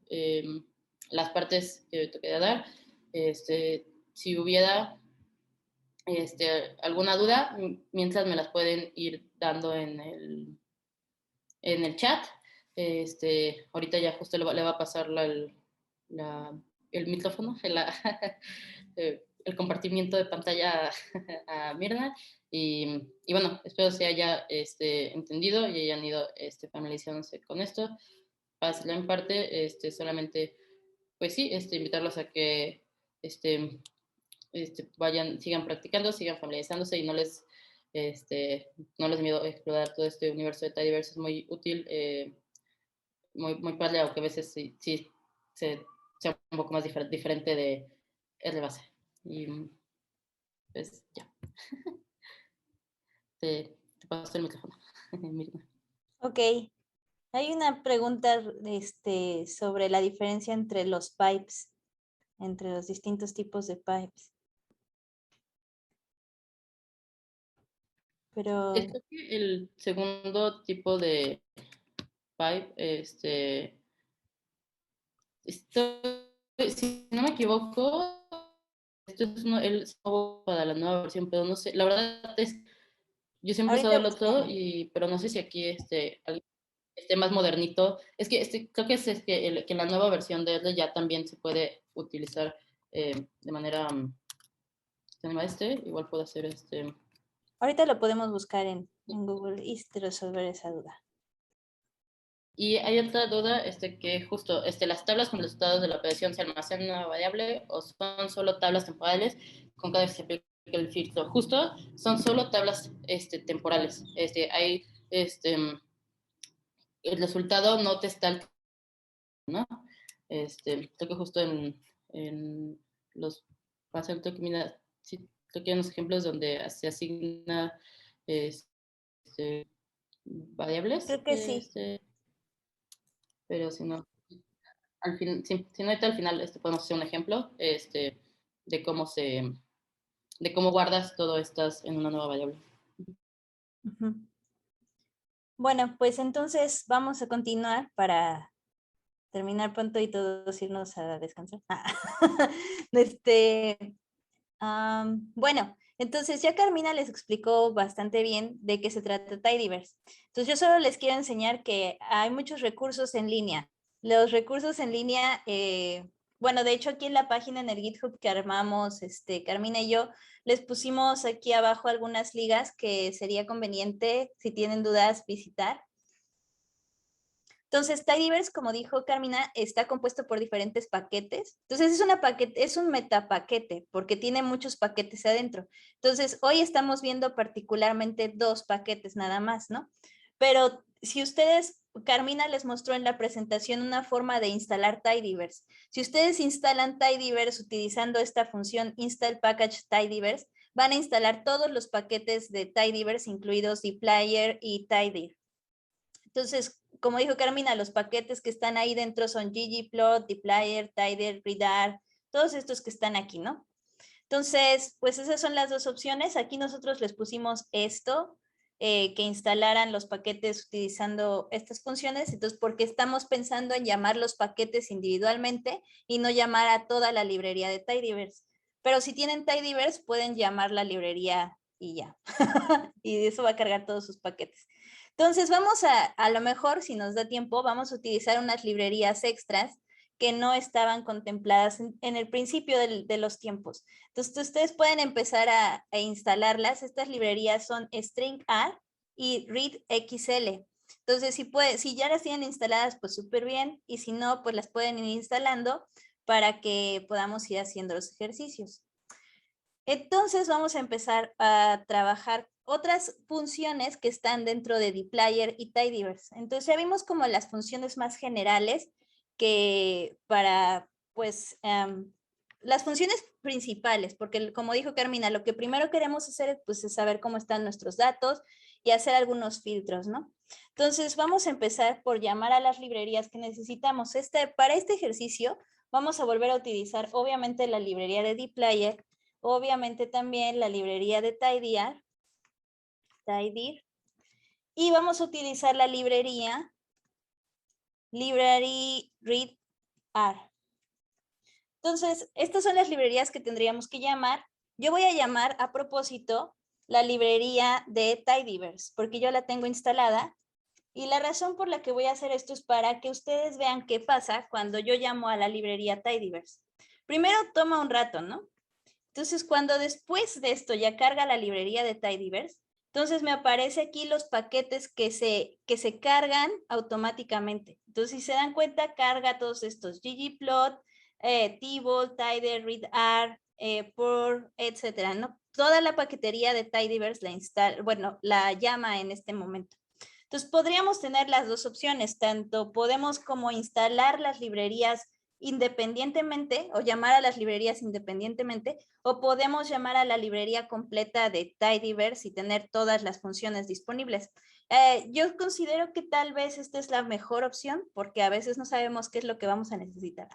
las partes que te quería dar. Si hubiera alguna duda, mientras me las pueden ir dando en el chat. Ahorita ya justo le va a pasar el micrófono, el compartimiento de pantalla a Mirna. Y bueno, espero se haya entendido y hayan ido familiarizándose con esto. Para hacerlo en parte, solamente, pues sí, invitarlos a que sigan practicando, sigan familiarizándose y no les miedo explorar todo este universo de Tidyverse. Es muy útil, muy, muy padre, aunque a veces sí sea un poco más diferente de base. Y pues ya, te paso el micrófono. Ok, hay una pregunta sobre la diferencia entre los pipes, entre los distintos tipos de pipes. Pero Creo que el segundo tipo de pipe, si no me equivoco, esto es el nuevo para la nueva versión, pero no sé, la verdad es, yo siempre he usado ahorita el otro, buscamos. pero no sé si aquí más modernito. Es que creo que que en la nueva versión de él ya también se puede utilizar de manera, ¿se llama igual puedo hacer Ahorita lo podemos buscar en Google y resolver esa duda. Y hay otra duda, que justo, las tablas con los estados de la operación se almacenan en una variable o son solo tablas temporales con cada vez que se aplica el filtro. Justo, son solo tablas temporales. Hay, el resultado no te está, ¿no? Creo que justo en los, va a ser, creo que mira, sí, creo que hay unos ejemplos donde se asigna variables, Creo que sí. pero si no, al fin, si no ahorita al final podemos hacer un ejemplo de cómo de cómo guardas todo esto en una nueva variable. Ujú. Bueno, pues entonces vamos a continuar para terminar pronto y todos irnos a descansar. Bueno, entonces ya Carmina les explicó bastante bien de qué se trata Tidyverse. Entonces yo solo les quiero enseñar que hay muchos recursos en línea. Los recursos en línea, bueno, de hecho aquí en la página, en el GitHub que armamos, Carmina y yo, les pusimos aquí abajo algunas ligas que sería conveniente, si tienen dudas, visitar. Entonces, Tidyverse, como dijo Carmina, está compuesto por diferentes paquetes. Entonces, es un metapaquete porque tiene muchos paquetes adentro. Entonces, hoy estamos viendo particularmente 2 paquetes nada más, ¿no? Pero si ustedes Carmina les mostró en la presentación una forma de instalar tidyverse. Si ustedes instalan tidyverse utilizando esta función install package tidyverse, van a instalar todos los paquetes de tidyverse, incluidos dplyr y tidyr. Entonces, como dijo Carmina, los paquetes que están ahí dentro son ggplot, dplyr, tidyr, readr, todos estos que están aquí, ¿no? Entonces, pues esas son las dos opciones. Aquí nosotros les pusimos esto, que instalaran los paquetes utilizando estas funciones. Entonces, porque estamos pensando en llamar los paquetes individualmente y no llamar a toda la librería de tidyverse. Pero si tienen tidyverse, pueden llamar la librería y ya. Y eso va a cargar todos sus paquetes. Entonces, vamos a lo mejor, si nos da tiempo, vamos a utilizar unas librerías extras que no estaban contempladas en el principio de los tiempos. Entonces, ustedes pueden empezar a instalarlas. Estas librerías son stringr y readxl. Entonces, si ya las tienen instaladas, pues súper bien. Y si no, pues las pueden ir instalando para que podamos ir haciendo los ejercicios. Entonces, vamos a empezar a trabajar otras funciones que están dentro de dplyr y tidyverse. Entonces, ya vimos como las funciones más generales que para, pues, las funciones principales, porque como dijo Carmina, lo que primero queremos hacer pues, es saber cómo están nuestros datos y hacer algunos filtros, ¿no? Entonces, vamos a empezar por llamar a las librerías que necesitamos. Para este ejercicio, vamos a volver a utilizar, obviamente, la librería de dplyr, obviamente también la librería de tidyr, y vamos a utilizar la librería library readr. Entonces, estas son las librerías que tendríamos que llamar. Yo voy a llamar a propósito la librería de tidyverse, porque yo la tengo instalada. Y la razón por la que voy a hacer esto es para que ustedes vean qué pasa cuando yo llamo a la librería tidyverse. Primero toma un rato, ¿no? Entonces, cuando después de esto ya carga la librería de tidyverse, entonces me aparece aquí los paquetes que se cargan automáticamente. Entonces, si se dan cuenta, carga todos estos ggplot, tibble, tidyr, readr, por, etcétera, ¿no? Toda la paquetería de tidyverse la llama en este momento. Entonces, podríamos tener las dos opciones, tanto podemos como instalar las librerías independientemente o llamar a las librerías independientemente, o podemos llamar a la librería completa de tidyverse y tener todas las funciones disponibles. Yo considero que tal vez esta es la mejor opción porque a veces no sabemos qué es lo que vamos a necesitar.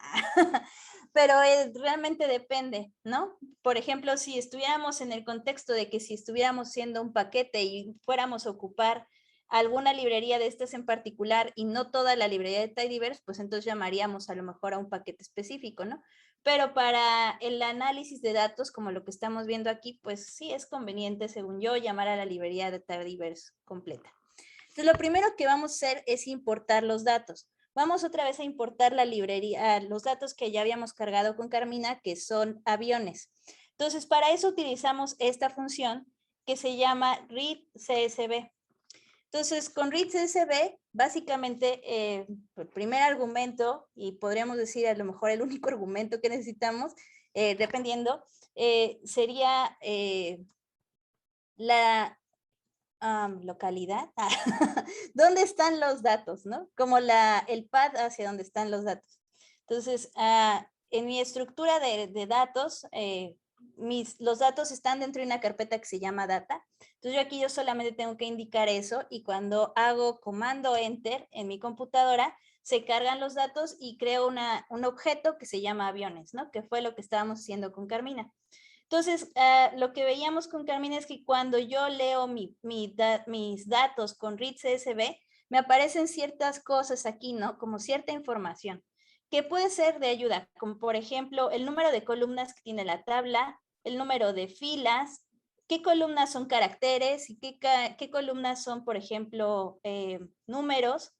Pero realmente depende, ¿no? Por ejemplo, si estuviéramos en el contexto de que si estuviéramos haciendo un paquete y fuéramos a ocupar alguna librería de estas en particular y no toda la librería de tidyverse, pues entonces llamaríamos a lo mejor a un paquete específico, ¿no? Pero para el análisis de datos, como lo que estamos viendo aquí, pues sí es conveniente, según yo, llamar a la librería de tidyverse completa. Entonces, lo primero que vamos a hacer es importar los datos. Vamos otra vez a importar la librería, los datos que ya habíamos cargado con Carmina, que son aviones. Entonces, para eso utilizamos esta función que se llama readcsv. Entonces, con readcsv, básicamente, el primer argumento, y podríamos decir a lo mejor el único argumento que necesitamos, dependiendo, sería la localidad, ¿dónde están los datos? ¿No? Como el path hacia donde están los datos. Entonces, en mi estructura de datos, los datos están dentro de una carpeta que se llama data. Entonces yo aquí solamente tengo que indicar eso y cuando hago comando enter en mi computadora, se cargan los datos y creo un objeto que se llama aviones, ¿no? Que fue lo que estábamos haciendo con Carmina. Entonces, lo que veíamos con Carmina es que cuando yo leo mis datos con readcsv, me aparecen ciertas cosas aquí, ¿no? Como cierta información que puede ser de ayuda, como por ejemplo el número de columnas que tiene la tabla, el número de filas, qué columnas son caracteres y qué columnas son, por ejemplo, números,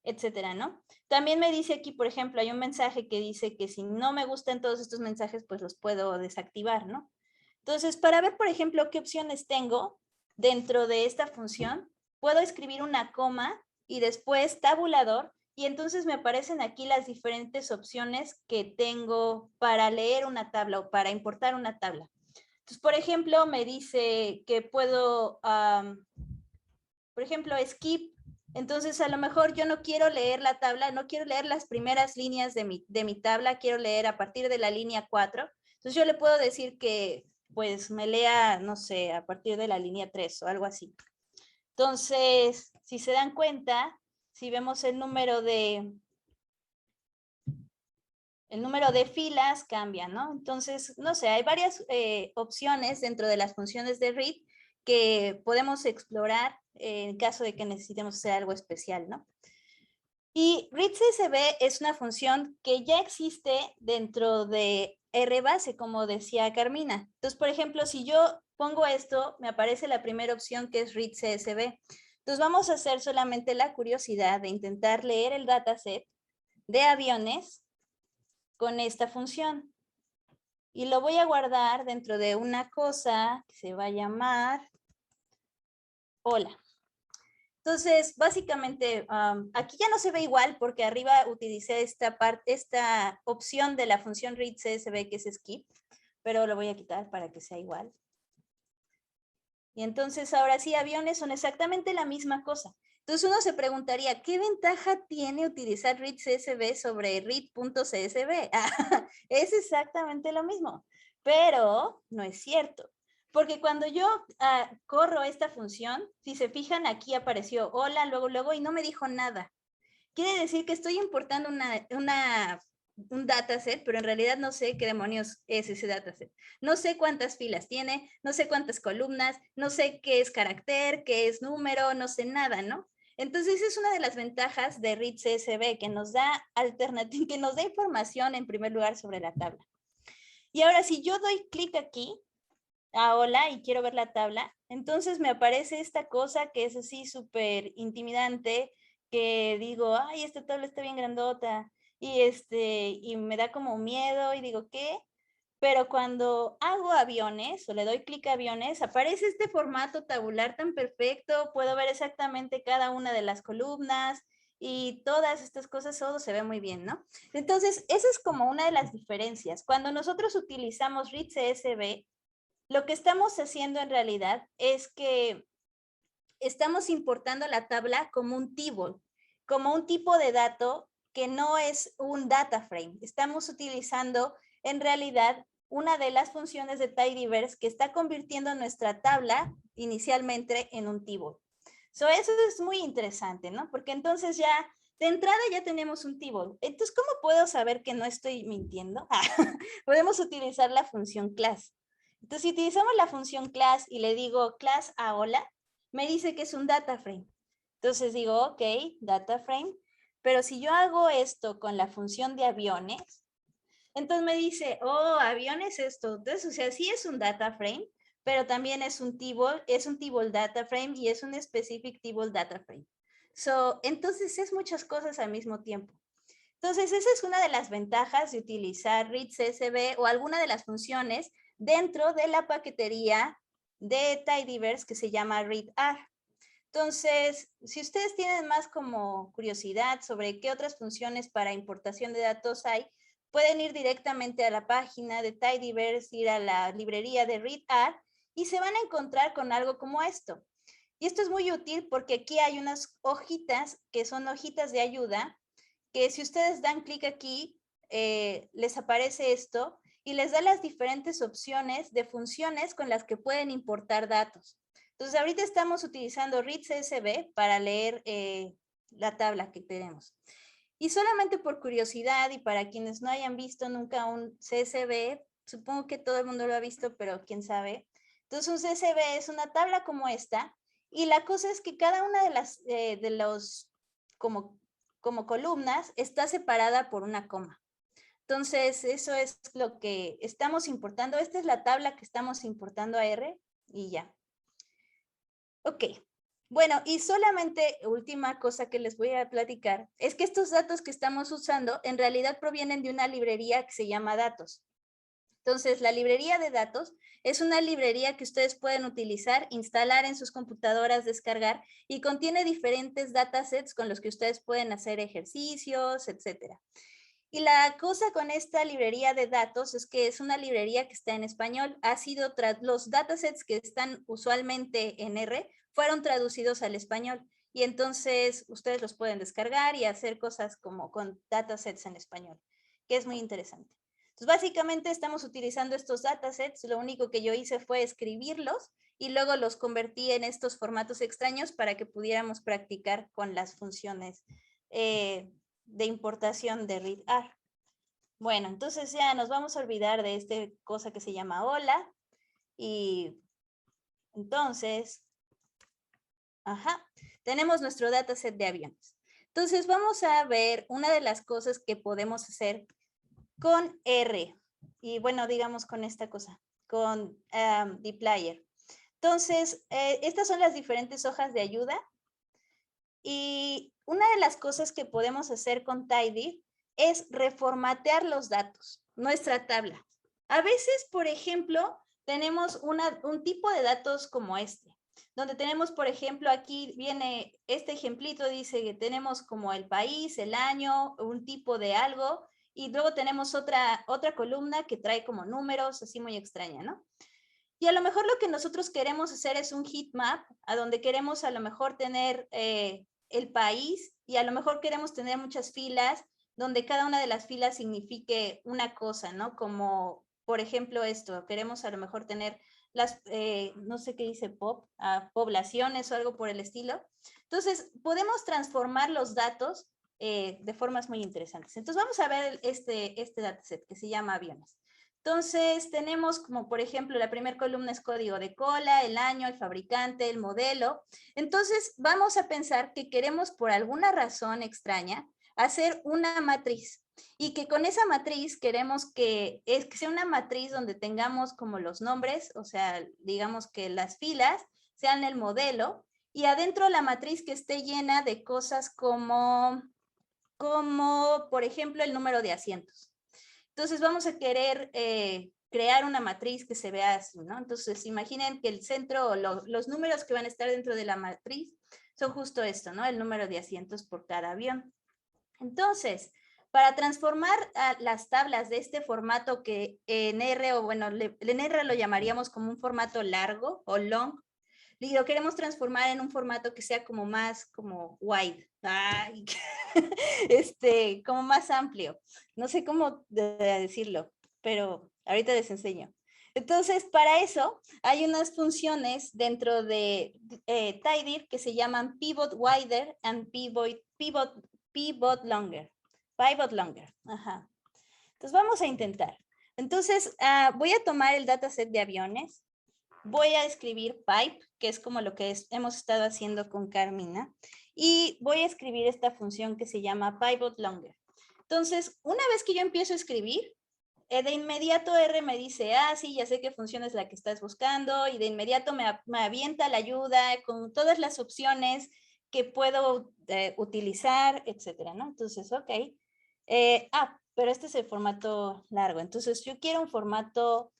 etcétera, ¿no? También me dice aquí, por ejemplo, hay un mensaje que dice que si no me gustan todos estos mensajes, pues los puedo desactivar, ¿no? Entonces, para ver, por ejemplo, qué opciones tengo dentro de esta función, puedo escribir una coma y después tabulador, y entonces me aparecen aquí las diferentes opciones que tengo para leer una tabla o para importar una tabla. Entonces, por ejemplo, me dice que puedo, por ejemplo, skip Entonces, a lo mejor yo no quiero leer la tabla, no quiero leer las primeras líneas de mi tabla, quiero leer a partir de la línea 4. Entonces, yo le puedo decir que, pues, me lea, no sé, a partir de la línea 3 o algo así. Entonces, si se dan cuenta, si vemos el número de filas cambia, ¿no? Entonces, no sé, hay varias opciones dentro de las funciones de read que podemos explorar en caso de que necesitemos hacer algo especial, ¿no? Y readCSV es una función que ya existe dentro de RBase, como decía Carmina. Entonces, por ejemplo, si yo pongo esto, me aparece la primera opción que es readCSV. Entonces, vamos a hacer solamente la curiosidad de intentar leer el dataset de aviones con esta función. Y lo voy a guardar dentro de una cosa que se va a llamar hola. Entonces, básicamente, aquí ya no se ve igual porque arriba utilicé esta opción de la función readCSV que es skip, pero lo voy a quitar para que sea igual. Y entonces, ahora sí, aviones son exactamente la misma cosa. Entonces, uno se preguntaría, ¿qué ventaja tiene utilizar readCSV sobre read.csv? Es exactamente lo mismo, pero no es cierto. Porque cuando yo corro esta función, si se fijan, aquí apareció hola, luego, y no me dijo nada. Quiere decir que estoy importando un dataset, pero en realidad no sé qué demonios es ese dataset. No sé cuántas filas tiene, no sé cuántas columnas, no sé qué es carácter, qué es número, no sé nada, ¿no? Entonces, es una de las ventajas de readCSV, que nos da que nos da información en primer lugar sobre la tabla. Y ahora, si yo doy clic aquí, a hola, y quiero ver la tabla, entonces me aparece esta cosa que es así súper intimidante, que digo, ay, esta tabla está bien grandota, y me da como miedo, y digo, ¿qué? Pero cuando hago aviones, o le doy clic a aviones, aparece este formato tabular tan perfecto, puedo ver exactamente cada una de las columnas, y todas estas cosas, todo se ve muy bien, ¿no? Entonces, esa es como una de las diferencias. Cuando nosotros utilizamos readCSV, lo que estamos haciendo en realidad es que estamos importando la tabla como un table, como un tipo de dato que no es un data frame. Estamos utilizando en realidad una de las funciones de tidyverse que está convirtiendo nuestra tabla inicialmente en un table. Eso es muy interesante, ¿no? Porque entonces ya de entrada ya tenemos un table. Entonces, ¿cómo puedo saber que no estoy mintiendo? Podemos utilizar la función class. Entonces, si utilizamos la función class y le digo class a hola, me dice que es un data frame. Entonces digo, ok, data frame. Pero si yo hago esto con la función de aviones, entonces me dice, oh, aviones esto. Entonces, o sea, sí es un data frame, pero también es un table data frame y es un specific table data frame. Entonces es muchas cosas al mismo tiempo. Entonces, esa es una de las ventajas de utilizar readCSV o alguna de las funciones dentro de la paquetería de tidyverse que se llama readr. Entonces, si ustedes tienen más como curiosidad sobre qué otras funciones para importación de datos hay, pueden ir directamente a la página de tidyverse, ir a la librería de readr y se van a encontrar con algo como esto. Y esto es muy útil porque aquí hay unas hojitas que son hojitas de ayuda que si ustedes dan clic aquí, les aparece esto y les da las diferentes opciones de funciones con las que pueden importar datos. Entonces, ahorita estamos utilizando readCSV para leer la tabla que tenemos. Y solamente por curiosidad y para quienes no hayan visto nunca un CSV, supongo que todo el mundo lo ha visto, pero quién sabe. Entonces, un CSV es una tabla como esta y la cosa es que cada una de los como columnas está separada por una coma. Entonces, eso es lo que estamos importando. Esta es la tabla que estamos importando a R y ya. Ok. Bueno, y solamente última cosa que les voy a platicar es que estos datos que estamos usando en realidad provienen de una librería que se llama datos. Entonces, la librería de datos es una librería que ustedes pueden utilizar, instalar en sus computadoras, descargar y contiene diferentes datasets con los que ustedes pueden hacer ejercicios, etcétera. Y la cosa con esta librería de datos es que es una librería que está en español. Los datasets que están usualmente en R fueron traducidos al español. y entonces ustedes los pueden descargar y hacer cosas como con datasets en español, que es muy interesante. Entonces, básicamente estamos utilizando estos datasets, lo único que yo hice fue escribirlos y luego los convertí en estos formatos extraños para que pudiéramos practicar con las funciones de importación de readr. Bueno, entonces ya nos vamos a olvidar de esta cosa que se llama hola y entonces, tenemos nuestro dataset de aviones. Entonces vamos a ver una de las cosas que podemos hacer con R y bueno, digamos con esta cosa, con dplyr. Entonces, estas son las diferentes hojas de ayuda y una de las cosas que podemos hacer con tidyr es reformatear los datos, nuestra tabla. A veces, por ejemplo, tenemos un tipo de datos como este, donde tenemos, por ejemplo, aquí viene este ejemplito, dice que tenemos como el país, el año, un tipo de algo, y luego tenemos otra columna que trae como números, así muy extraña, ¿no? Y a lo mejor lo que nosotros queremos hacer es un heat map, a donde queremos a lo mejor tener el país, y a lo mejor queremos tener muchas filas, donde cada una de las filas signifique una cosa, ¿no? Como, por ejemplo, esto, queremos a lo mejor tener las, no sé qué dice poblaciones o algo por el estilo. Entonces, podemos transformar los datos de formas muy interesantes. Entonces, vamos a ver este dataset que se llama aviones. Entonces, tenemos como, por ejemplo, la primera columna es código de cola, el año, el fabricante, el modelo. Entonces, vamos a pensar que queremos, por alguna razón extraña, hacer una matriz y que con esa matriz queremos que sea una matriz donde tengamos como los nombres, o sea, digamos que las filas sean el modelo y adentro la matriz que esté llena de cosas como por ejemplo, el número de asientos. Entonces vamos a querer crear una matriz que se vea así, ¿no? Entonces imaginen que el centro, los números que van a estar dentro de la matriz son justo esto, ¿no? El número de asientos por cada avión. Entonces, para transformar las tablas de este formato que en R, o bueno, en R lo llamaríamos como un formato largo o long, y lo queremos transformar en un formato que sea como más como wide, como más amplio. No sé cómo decirlo, pero ahorita les enseño. Entonces, para eso hay unas funciones dentro de tidyr que se llaman pivot wider and pivot longer. Pivot longer. Ajá. Entonces, vamos a intentar. Entonces, voy a tomar el dataset de aviones. Voy a escribir pipe, que es como lo que hemos estado haciendo con Carmina, y voy a escribir esta función que se llama pivot longer. Entonces, una vez que yo empiezo a escribir, de inmediato R me dice, sí, ya sé qué función es la que estás buscando, y de inmediato me avienta la ayuda con todas las opciones que puedo utilizar, etcétera, ¿no? Entonces, ok. Pero este es el formato largo. Entonces, yo quiero un formato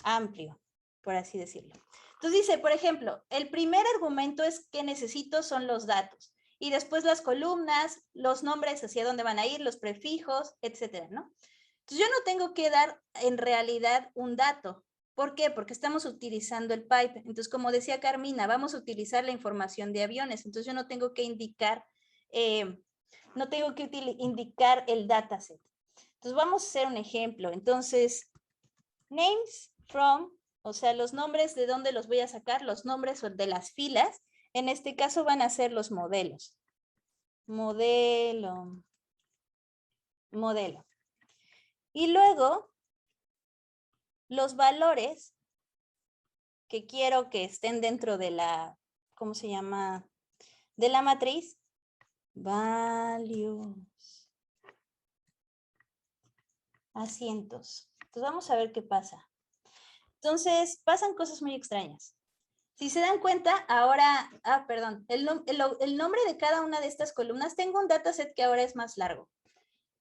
amplio, por así decirlo. Entonces dice, por ejemplo, el primer argumento es que necesito son los datos y después las columnas, los nombres hacia dónde van a ir, los prefijos, etcétera, ¿no? Entonces yo no tengo que dar en realidad un dato. ¿Por qué? Porque estamos utilizando el pipe. Entonces, como decía Carmina, vamos a utilizar la información de aviones. Entonces yo no tengo que indicar, indicar el dataset. Entonces vamos a hacer un ejemplo. Entonces, names from, o sea, los nombres de dónde los voy a sacar, los nombres de las filas, en este caso van a ser los modelos. Modelo. Y luego, los valores que quiero que estén dentro de la, ¿cómo se llama? De la matriz. Values. Asientos. Entonces vamos a ver qué pasa. Entonces, pasan cosas muy extrañas. Si se dan cuenta, ahora, perdón, el nombre de cada una de estas columnas, tengo un dataset que ahora es más largo.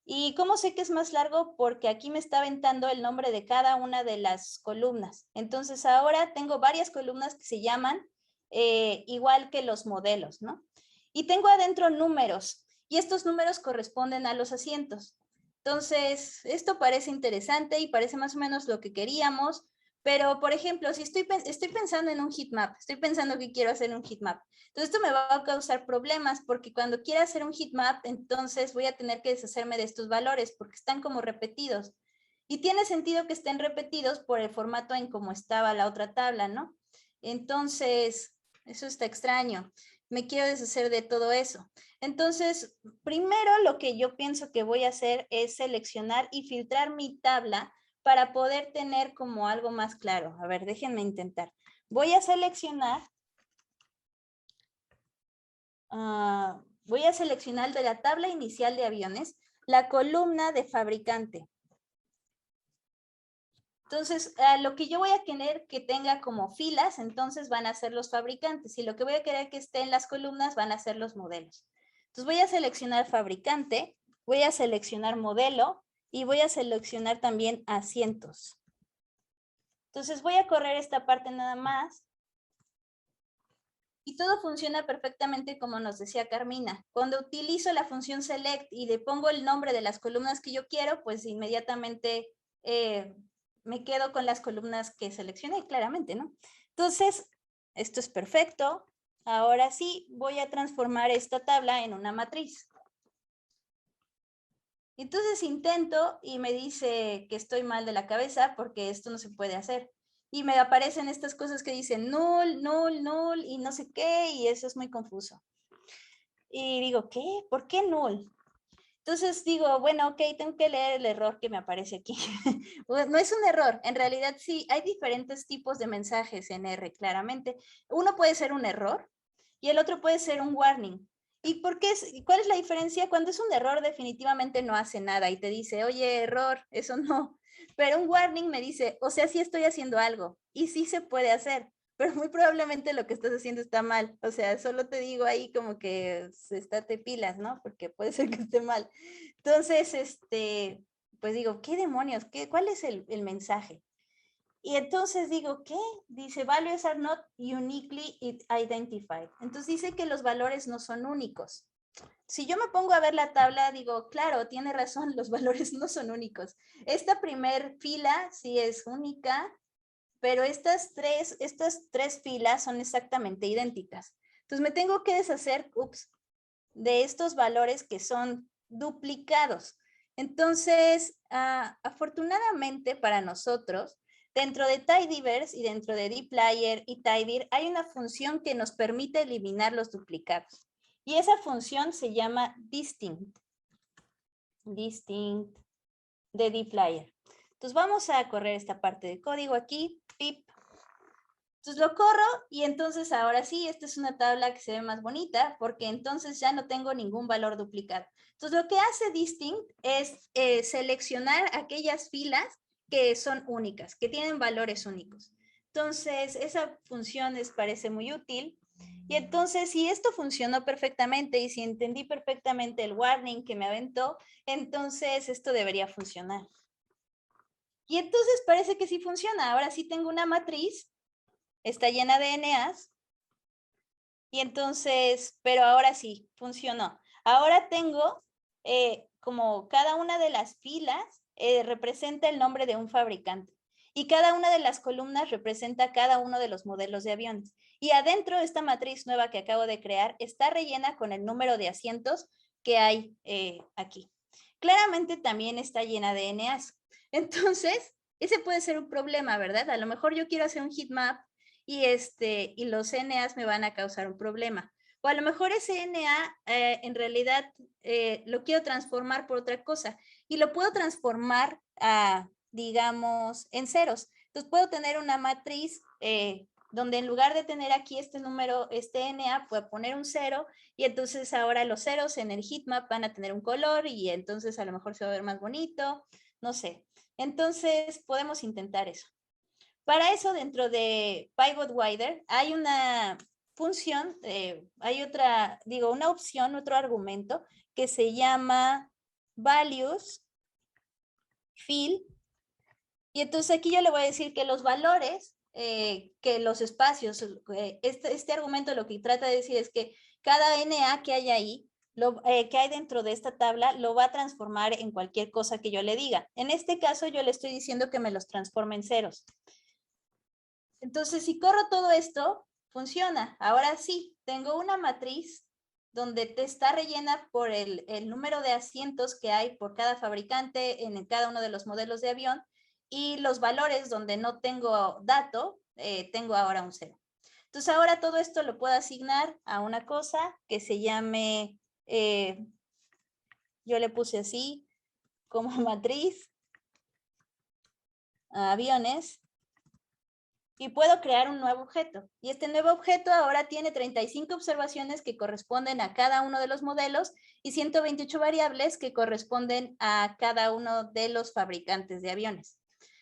¿Y cómo sé que es más largo? Porque aquí me está aventando el nombre de cada una de las columnas. Entonces, ahora tengo varias columnas que se llaman igual que los modelos, ¿no? Y tengo adentro números, y estos números corresponden a los asientos. Entonces, esto parece interesante y parece más o menos lo que queríamos, Pero, por ejemplo, si estoy pensando en un heatmap, estoy pensando que quiero hacer un heatmap. Entonces, esto me va a causar problemas porque cuando quiera hacer un heatmap, entonces voy a tener que deshacerme de estos valores porque están como repetidos. Y tiene sentido que estén repetidos por el formato en cómo estaba la otra tabla, ¿no? Entonces, eso está extraño. Me quiero deshacer de todo eso. Entonces, primero lo que yo pienso que voy a hacer es seleccionar y filtrar mi tabla para poder tener como algo más claro. A ver, déjenme intentar. Voy a seleccionar, de la tabla inicial de aviones la columna de fabricante. Entonces, lo que yo voy a querer que tenga como filas, entonces van a ser los fabricantes. Y lo que voy a querer que esté en las columnas van a ser los modelos. Entonces, voy a seleccionar fabricante, voy a seleccionar modelo y voy a seleccionar también asientos. Entonces, voy a correr esta parte nada más. Y todo funciona perfectamente como nos decía Carmina. Cuando utilizo la función select y le pongo el nombre de las columnas que yo quiero, pues inmediatamente me quedo con las columnas que seleccioné claramente, ¿no? Entonces, esto es perfecto. Ahora sí, voy a transformar esta tabla en una matriz. Entonces intento y me dice que estoy mal de la cabeza porque esto no se puede hacer. Y me aparecen estas cosas que dicen null, null, null y no sé qué, y eso es muy confuso. Y digo, ¿qué? ¿Por qué null? Entonces digo, bueno, ok, tengo que leer el error que me aparece aquí. No es un error, en realidad sí, hay diferentes tipos de mensajes en R, claramente. Uno puede ser un error y el otro puede ser un warning. ¿Y cuál es la diferencia? Cuando es un error definitivamente no hace nada y te dice, oye, error, eso no. Pero un warning me dice, o sea, sí estoy haciendo algo y sí se puede hacer, pero muy probablemente lo que estás haciendo está mal. O sea, solo te digo ahí como que estate pilas, ¿no? Porque puede ser que esté mal. Entonces, pues digo, ¿qué demonios? ¿Cuál es el mensaje? Y entonces digo, ¿qué? Dice, values are not uniquely identified. Entonces dice que los valores no son únicos. Si yo me pongo a ver la tabla, digo, claro, tiene razón, los valores no son únicos. Esta primer fila sí es única, pero estas tres filas son exactamente idénticas. Entonces me tengo que deshacer, de estos valores que son duplicados. Entonces, afortunadamente para nosotros, dentro de tidyverse y dentro de dplyr y tidyr hay una función que nos permite eliminar los duplicados. Y esa función se llama distinct de dplyr. Entonces vamos a correr esta parte de código aquí, pip. Entonces lo corro y entonces ahora sí, esta es una tabla que se ve más bonita porque entonces ya no tengo ningún valor duplicado. Entonces lo que hace distinct es seleccionar aquellas filas que son únicas, que tienen valores únicos. Entonces esa función les parece muy útil. Y entonces si esto funcionó perfectamente y si entendí perfectamente el warning que me aventó, entonces esto debería funcionar. Y entonces parece que sí funciona. Ahora sí tengo una matriz. Está llena de NAs. Y entonces, pero ahora sí, funcionó. Ahora tengo como cada una de las filas representa el nombre de un fabricante. Y cada una de las columnas representa cada uno de los modelos de aviones. Y adentro de esta matriz nueva que acabo de crear está rellena con el número de asientos que hay aquí. Claramente también está llena de NAs. Entonces, ese puede ser un problema, ¿verdad? A lo mejor yo quiero hacer un heatmap y los NAs me van a causar un problema. O a lo mejor ese NA en realidad lo quiero transformar por otra cosa y lo puedo transformar digamos, en ceros. Entonces puedo tener una matriz donde en lugar de tener aquí este número, este NA, puedo poner un 0 y entonces ahora los ceros en el heatmap van a tener un color y entonces a lo mejor se va a ver más bonito, no sé. Entonces podemos intentar eso. Para eso, dentro de PivotWider hay una función, una opción, otro argumento que se llama values fill. Y entonces aquí yo le voy a decir que los valores, que los espacios, este argumento lo que trata de decir es que cada NA que hay ahí, que hay dentro de esta tabla, lo va a transformar en cualquier cosa que yo le diga. En este caso, yo le estoy diciendo que me los transforme en ceros. Entonces, si corro todo esto, funciona. Ahora sí, tengo una matriz donde te está rellena por el número de asientos que hay por cada fabricante en cada uno de los modelos de avión, y los valores donde no tengo dato, tengo ahora un 0. Entonces ahora todo esto lo puedo asignar a una cosa que se llame, yo le puse así como matriz, aviones, y puedo crear un nuevo objeto. Y este nuevo objeto ahora tiene 35 observaciones que corresponden a cada uno de los modelos y 128 variables que corresponden a cada uno de los fabricantes de aviones.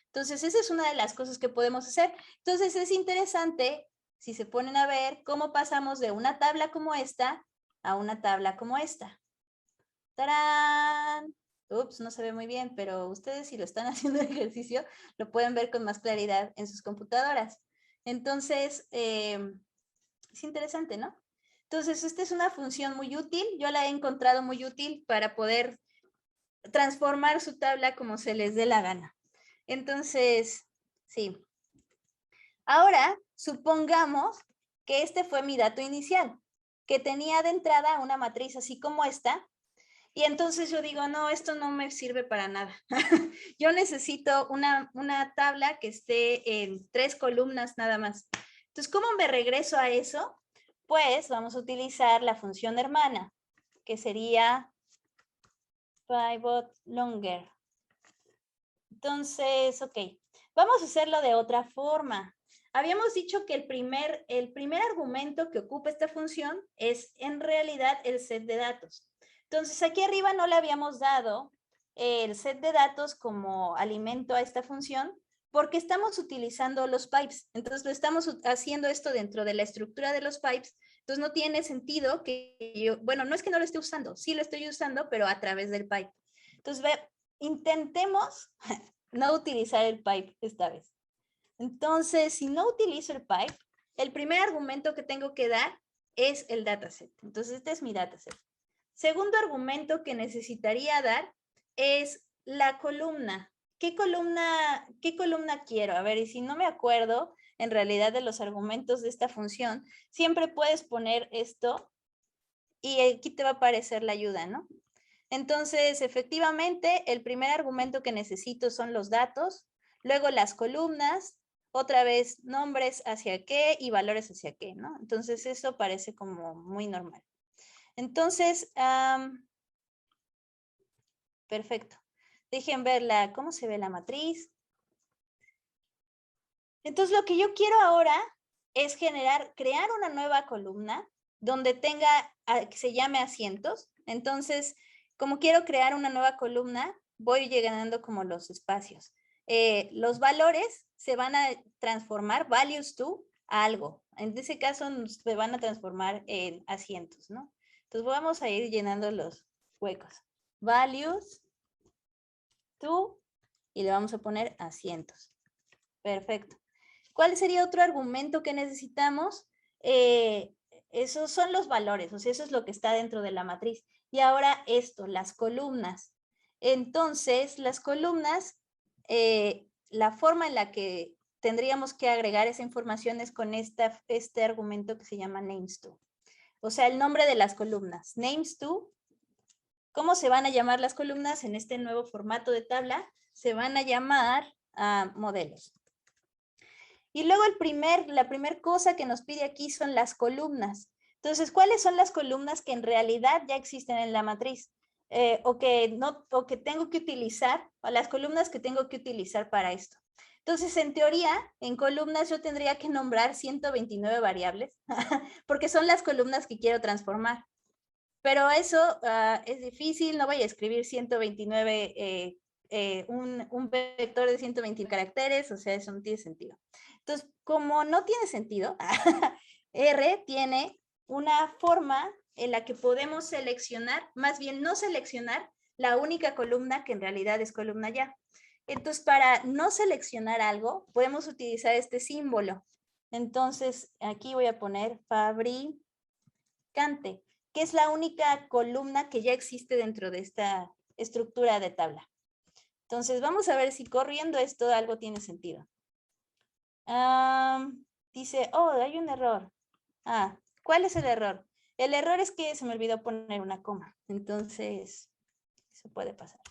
Entonces, esa es una de las cosas que podemos hacer. Entonces, es interesante, si se ponen a ver, cómo pasamos de una tabla como esta a una tabla como esta. ¡Tarán! Ups, no se ve muy bien, pero ustedes, si lo están haciendo el ejercicio, lo pueden ver con más claridad en sus computadoras. Entonces, es interesante, ¿no? Entonces, esta es una función muy útil. Yo la he encontrado muy útil para poder transformar su tabla como se les dé la gana. Entonces, sí. Ahora, supongamos que este fue mi dato inicial, que tenía de entrada una matriz así como esta, y entonces yo digo, no, esto no me sirve para nada. Yo necesito una tabla que esté en 3 columnas nada más. Entonces, ¿cómo me regreso a eso? Pues vamos a utilizar la función hermana, que sería pivot longer. Entonces, ok, vamos a hacerlo de otra forma. Habíamos dicho que el primer argumento que ocupa esta función es en realidad el set de datos. Entonces, aquí arriba no le habíamos dado el set de datos como alimento a esta función porque estamos utilizando los pipes. Entonces, lo estamos haciendo esto dentro de la estructura de los pipes. Entonces, no tiene sentido que yo, bueno, no es que no lo esté usando, sí lo estoy usando, pero a través del pipe. Entonces, intentemos no utilizar el pipe esta vez. Entonces, si no utilizo el pipe, el primer argumento que tengo que dar es el dataset. Entonces, este es mi dataset. Segundo argumento que necesitaría dar es la columna. ¿Qué columna quiero? A ver, y si no me acuerdo en realidad de los argumentos de esta función, siempre puedes poner esto y aquí te va a aparecer la ayuda, ¿no? Entonces, efectivamente, el primer argumento que necesito son los datos, luego las columnas, otra vez nombres hacia qué y valores hacia qué, ¿no? Entonces, eso parece como muy normal. Entonces, perfecto. Dejen ver cómo se ve la matriz. Entonces, lo que yo quiero ahora es crear una nueva columna donde tenga, que se llame asientos. Entonces, como quiero crear una nueva columna, voy llenando como los espacios. Los valores se van a transformar, values to, a algo. En ese caso, se van a transformar en asientos, ¿no? Entonces, vamos a ir llenando los huecos. Values to, y le vamos a poner asientos. Perfecto. ¿Cuál sería otro argumento que necesitamos? Esos son los valores, o sea, eso es lo que está dentro de la matriz. Y ahora esto, las columnas. Entonces, las columnas, la forma en la que tendríamos que agregar esa información es con este argumento que se llama names2. O sea, el nombre de las columnas. Names2, ¿cómo se van a llamar las columnas en este nuevo formato de tabla? Se van a llamar modelos. Y luego la primera cosa que nos pide aquí son las columnas. Entonces, ¿cuáles son las columnas que en realidad ya existen en la matriz? O que tengo que utilizar, o las columnas que tengo que utilizar para esto. Entonces, en teoría, en columnas yo tendría que nombrar 129 variables, porque son las columnas que quiero transformar. Pero eso es difícil, no voy a escribir 129, un vector de 120 caracteres, o sea, eso no tiene sentido. Entonces, como no tiene sentido, R tiene una forma en la que podemos seleccionar, más bien no seleccionar la única columna que en realidad es columna ya. Entonces, para no seleccionar algo, podemos utilizar este símbolo. Entonces, aquí voy a poner fabricante, que es la única columna que ya existe dentro de esta estructura de tabla. Entonces, vamos a ver si corriendo esto algo tiene sentido. Dice, oh, hay un error. ¿Cuál es el error? El error es que se me olvidó poner una coma. Entonces, eso puede pasar.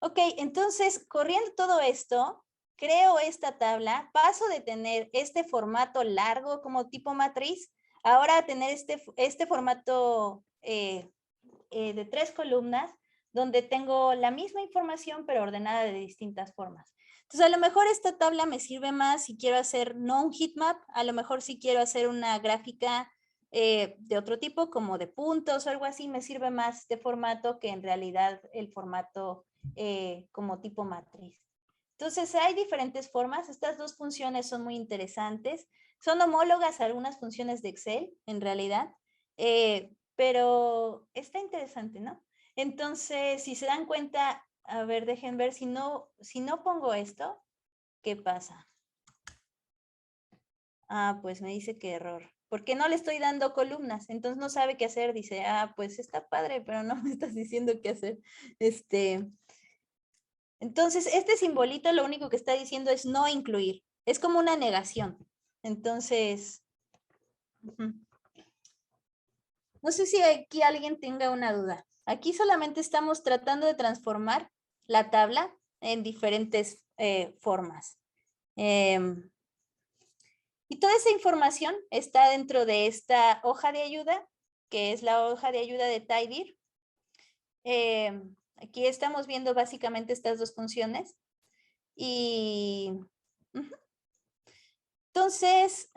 Ok, entonces, corriendo todo esto, creo esta tabla, paso de tener este formato largo como tipo matriz, ahora a tener este formato de 3 columnas, donde tengo la misma información, pero ordenada de distintas formas. Entonces, a lo mejor esta tabla me sirve más si quiero hacer no un heatmap, a lo mejor si quiero hacer una gráfica de otro tipo, como de puntos o algo así, me sirve más este formato que en realidad el formato como tipo matriz. Entonces, hay diferentes formas. Estas dos funciones son muy interesantes. Son homólogas a algunas funciones de Excel, en realidad, pero está interesante, ¿no? Entonces, si se dan cuenta, a ver, dejen ver, si no pongo esto, ¿qué pasa? Pues me dice que error. Porque no le estoy dando columnas, entonces no sabe qué hacer. Dice, pues está padre, pero no me estás diciendo qué hacer. Entonces, este simbolito lo único que está diciendo es no incluir. Es como una negación. Entonces, no sé si aquí alguien tenga una duda. Aquí solamente estamos tratando de transformar la tabla en diferentes formas. Y toda esa información está dentro de esta hoja de ayuda, que es la hoja de ayuda de Tidyr. Aquí estamos viendo básicamente estas dos funciones. Y entonces,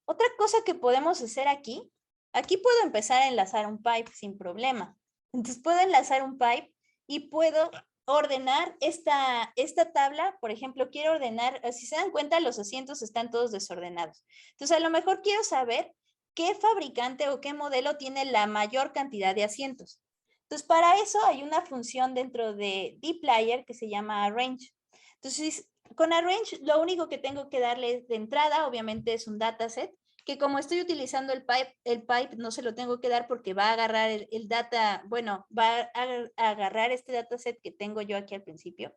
otra cosa que podemos hacer aquí puedo empezar a enlazar un pipe sin problema. Entonces puedo enlazar un pipe y puedo ordenar esta tabla. Por ejemplo, quiero ordenar, si se dan cuenta, los asientos están todos desordenados. Entonces, a lo mejor quiero saber qué fabricante o qué modelo tiene la mayor cantidad de asientos. Entonces, para eso hay una función dentro de dplyr que se llama arrange. Entonces, con arrange, lo único que tengo que darle de entrada, obviamente, es un dataset, que como estoy utilizando el pipe no se lo tengo que dar porque va a agarrar va a agarrar este dataset que tengo yo aquí al principio.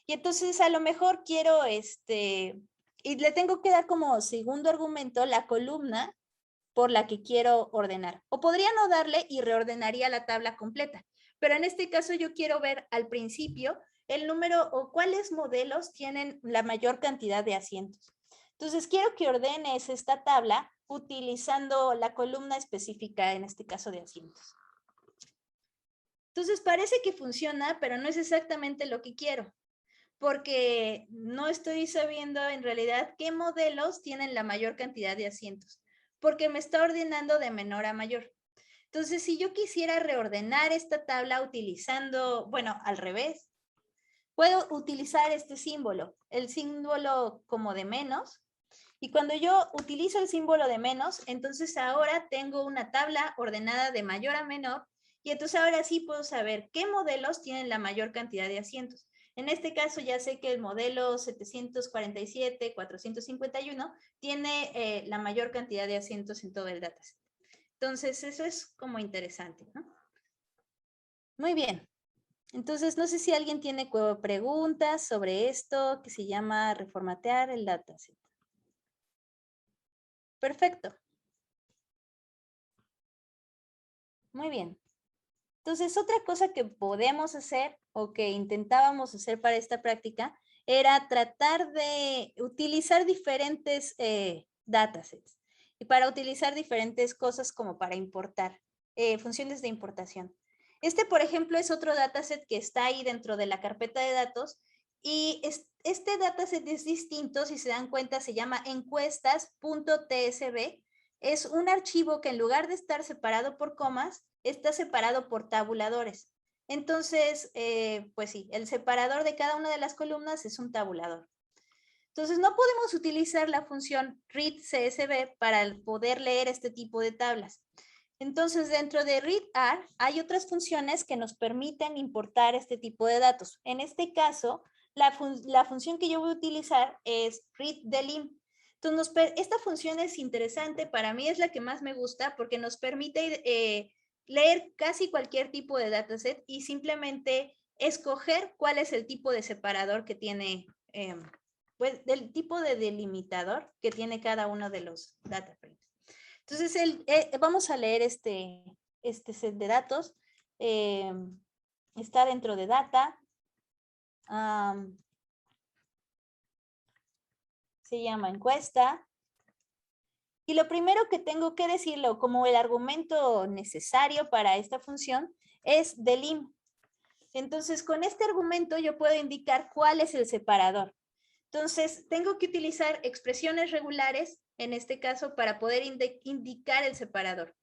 Y entonces, a lo mejor quiero, y le tengo que dar como segundo argumento la columna por la que quiero ordenar. O podría no darle y reordenaría la tabla completa. Pero en este caso yo quiero ver al principio el número o cuáles modelos tienen la mayor cantidad de asientos. Entonces quiero que ordenes esta tabla utilizando la columna específica, en este caso de asientos. Entonces parece que funciona, pero no es exactamente lo que quiero, porque no estoy sabiendo en realidad qué modelos tienen la mayor cantidad de asientos, porque me está ordenando de menor a mayor. Entonces, si yo quisiera reordenar esta tabla utilizando, al revés, puedo utilizar este símbolo, el símbolo como de menos, y cuando yo utilizo el símbolo de menos, entonces ahora tengo una tabla ordenada de mayor a menor, y entonces ahora sí puedo saber qué modelos tienen la mayor cantidad de asientos. En este caso ya sé que el modelo 747-451 tiene la mayor cantidad de asientos en todo el dataset. Entonces eso es como interesante, ¿no? Muy bien. Entonces no sé si alguien tiene preguntas sobre esto que se llama reformatear el dataset. Perfecto. Muy bien. Entonces, otra cosa que podemos hacer o que intentábamos hacer para esta práctica era tratar de utilizar diferentes datasets y para utilizar diferentes cosas como para importar, funciones de importación. Por ejemplo, es otro dataset que está ahí dentro de la carpeta de datos y este dataset es distinto, si se dan cuenta, se llama encuestas.tsv. Es un archivo que en lugar de estar separado por comas, está separado por tabuladores. Entonces, pues sí, el separador de cada una de las columnas es un tabulador. Entonces, no podemos utilizar la función readCSV para poder leer este tipo de tablas. Entonces, dentro de readr hay otras funciones que nos permiten importar este tipo de datos. En este caso, la función que yo voy a utilizar es readDelim. Entonces, esta función es interesante, para mí es la que más me gusta porque nos permite leer casi cualquier tipo de dataset y simplemente escoger cuál es el tipo de separador que tiene pues, del tipo de delimitador que tiene cada uno de los data frames. Entonces, vamos a leer este set de datos. Está dentro de data. Se llama encuesta. Y lo primero que tengo que decirlo como el argumento necesario para esta función es delim. Entonces, con este argumento yo puedo indicar cuál es el separador. Entonces, tengo que utilizar expresiones regulares, en este caso, para poder indicar el separador.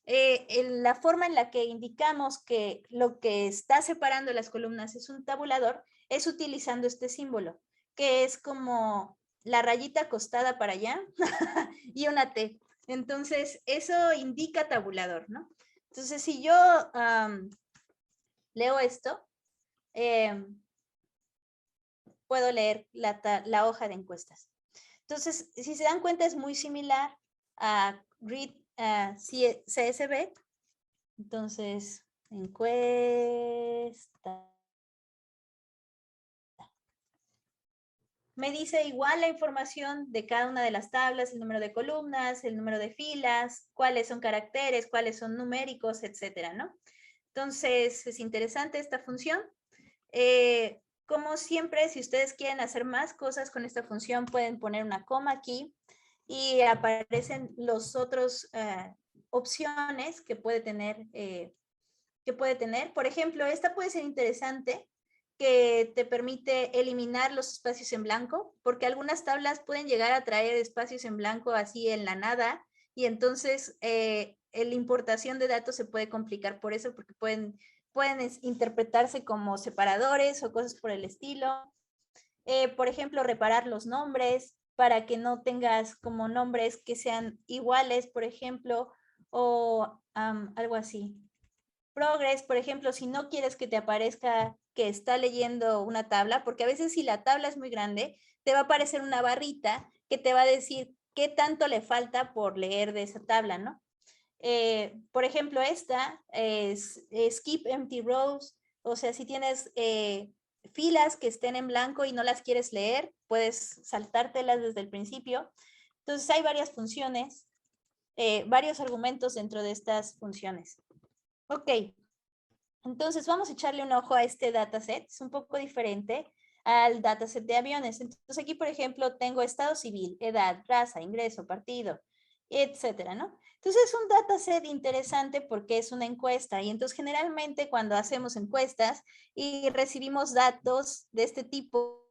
La forma en la que indicamos que lo que está separando las columnas es un tabulador es utilizando este símbolo, que es como la rayita acostada para allá y una T. Entonces, eso indica tabulador, ¿no? Entonces, si yo leo esto, puedo leer la hoja de encuestas. Entonces, si se dan cuenta, es muy similar a read CSV. Entonces, encuesta. Me dice igual la información de cada una de las tablas, el número de columnas, el número de filas, cuáles son caracteres, cuáles son numéricos, etcétera, ¿no? Entonces, es interesante esta función. Como siempre, si ustedes quieren hacer más cosas con esta función, pueden poner una coma aquí y aparecen los otros opciones que puede tener. Por ejemplo, esta puede ser interesante, que te permite eliminar los espacios en blanco, porque algunas tablas pueden llegar a traer espacios en blanco así en la nada, y entonces la importación de datos se puede complicar por eso, porque pueden interpretarse como separadores o cosas por el estilo. Por ejemplo, reparar los nombres para que no tengas como nombres que sean iguales, por ejemplo, o algo así. Progress, por ejemplo, si no quieres que te aparezca que está leyendo una tabla, porque a veces si la tabla es muy grande, te va a aparecer una barrita que te va a decir qué tanto le falta por leer de esa tabla, ¿no? Por ejemplo, esta es skip empty rows, o sea, si tienes filas que estén en blanco y no las quieres leer, puedes saltártelas desde el principio. Entonces hay varias funciones, varios argumentos dentro de estas funciones. Ok, entonces vamos a echarle un ojo a este dataset, es un poco diferente al dataset de aviones. Entonces aquí, por ejemplo, tengo estado civil, edad, raza, ingreso, partido, etcétera, ¿no? Entonces es un dataset interesante porque es una encuesta y entonces generalmente cuando hacemos encuestas y recibimos datos de este tipo,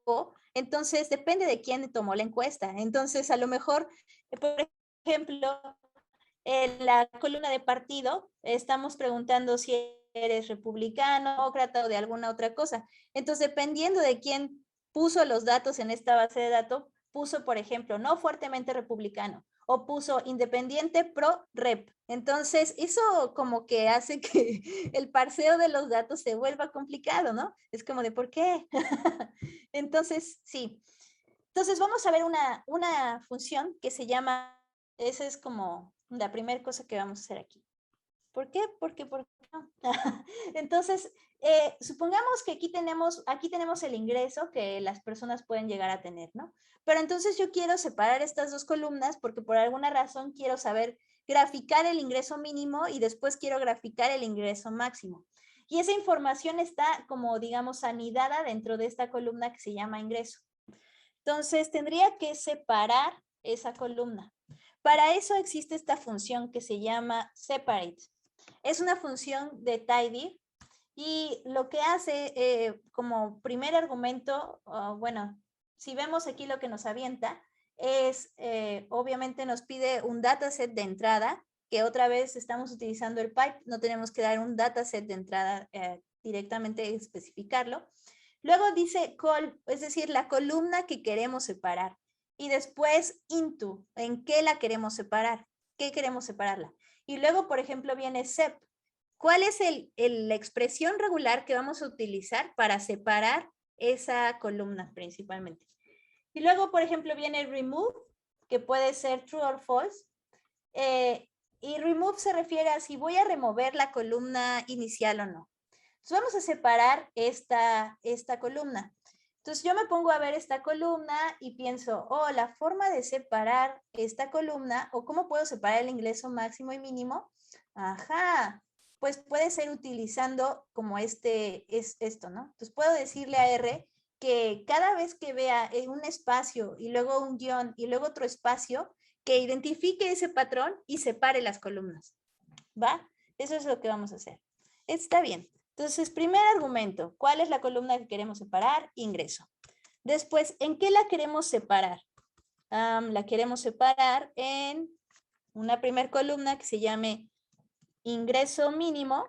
entonces depende de quién tomó la encuesta. Entonces a lo mejor, por ejemplo, en la columna de partido estamos preguntando si eres republicano, demócrata o de alguna otra cosa. Entonces, dependiendo de quién puso los datos en esta base de datos, puso, por ejemplo, no fuertemente republicano o puso independiente pro rep. Entonces, eso como que hace que el parseo de los datos se vuelva complicado, ¿no? Es como de ¿por qué? Entonces, sí. Entonces, vamos a ver una función que se llama, esa es como la primera cosa que vamos a hacer aquí. ¿Por qué? Porque no. Entonces, supongamos que aquí tenemos el ingreso que las personas pueden llegar a tener, ¿no? Pero entonces yo quiero separar estas dos columnas porque por alguna razón quiero saber graficar el ingreso mínimo y después quiero graficar el ingreso máximo. Y esa información está como, digamos, anidada dentro de esta columna que se llama ingreso. Entonces, tendría que separar esa columna. Para eso existe esta función que se llama separate. Es una función de tidy y lo que hace como primer argumento, bueno, si vemos aquí lo que nos avienta, es obviamente nos pide un dataset de entrada, que otra vez estamos utilizando el pipe, no tenemos que dar un dataset de entrada directamente especificarlo. Luego dice call, es decir, la columna que queremos separar. Y después into, ¿en qué la queremos separar? ¿Qué queremos separarla? Y luego, por ejemplo, viene sep. ¿Cuál es la expresión regular que vamos a utilizar para separar esa columna principalmente? Y luego, por ejemplo, viene remove, que puede ser true or false. Y remove se refiere a si voy a remover la columna inicial o no. Entonces vamos a separar esta columna. Entonces yo me pongo a ver esta columna y pienso, oh, la forma de separar esta columna, o cómo puedo separar el ingreso máximo y mínimo. Ajá, pues puede ser utilizando como esto, ¿no? Entonces puedo decirle a R que cada vez que vea un espacio y luego un guión y luego otro espacio, que identifique ese patrón y separe las columnas, ¿va? Eso es lo que vamos a hacer. Está bien. Entonces, primer argumento, ¿cuál es la columna que queremos separar? Ingreso. Después, ¿en qué la queremos separar? La queremos separar en una primer columna que se llame ingreso mínimo.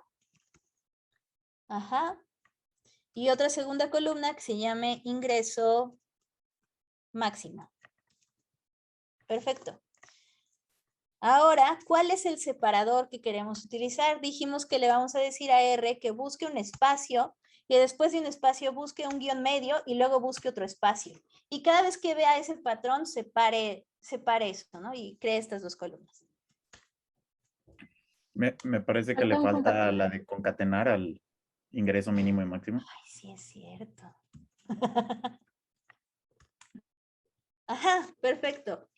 Ajá. Y otra segunda columna que se llame ingreso máximo. Perfecto. Ahora, ¿cuál es el separador que queremos utilizar? Dijimos que le vamos a decir a R que busque un espacio y después de un espacio busque un guión medio y luego busque otro espacio. Y cada vez que vea ese patrón, separe eso, ¿no? Y cree estas dos columnas. Me parece que le falta la de concatenar al ingreso mínimo y máximo. Ay, sí es cierto. Ajá, perfecto.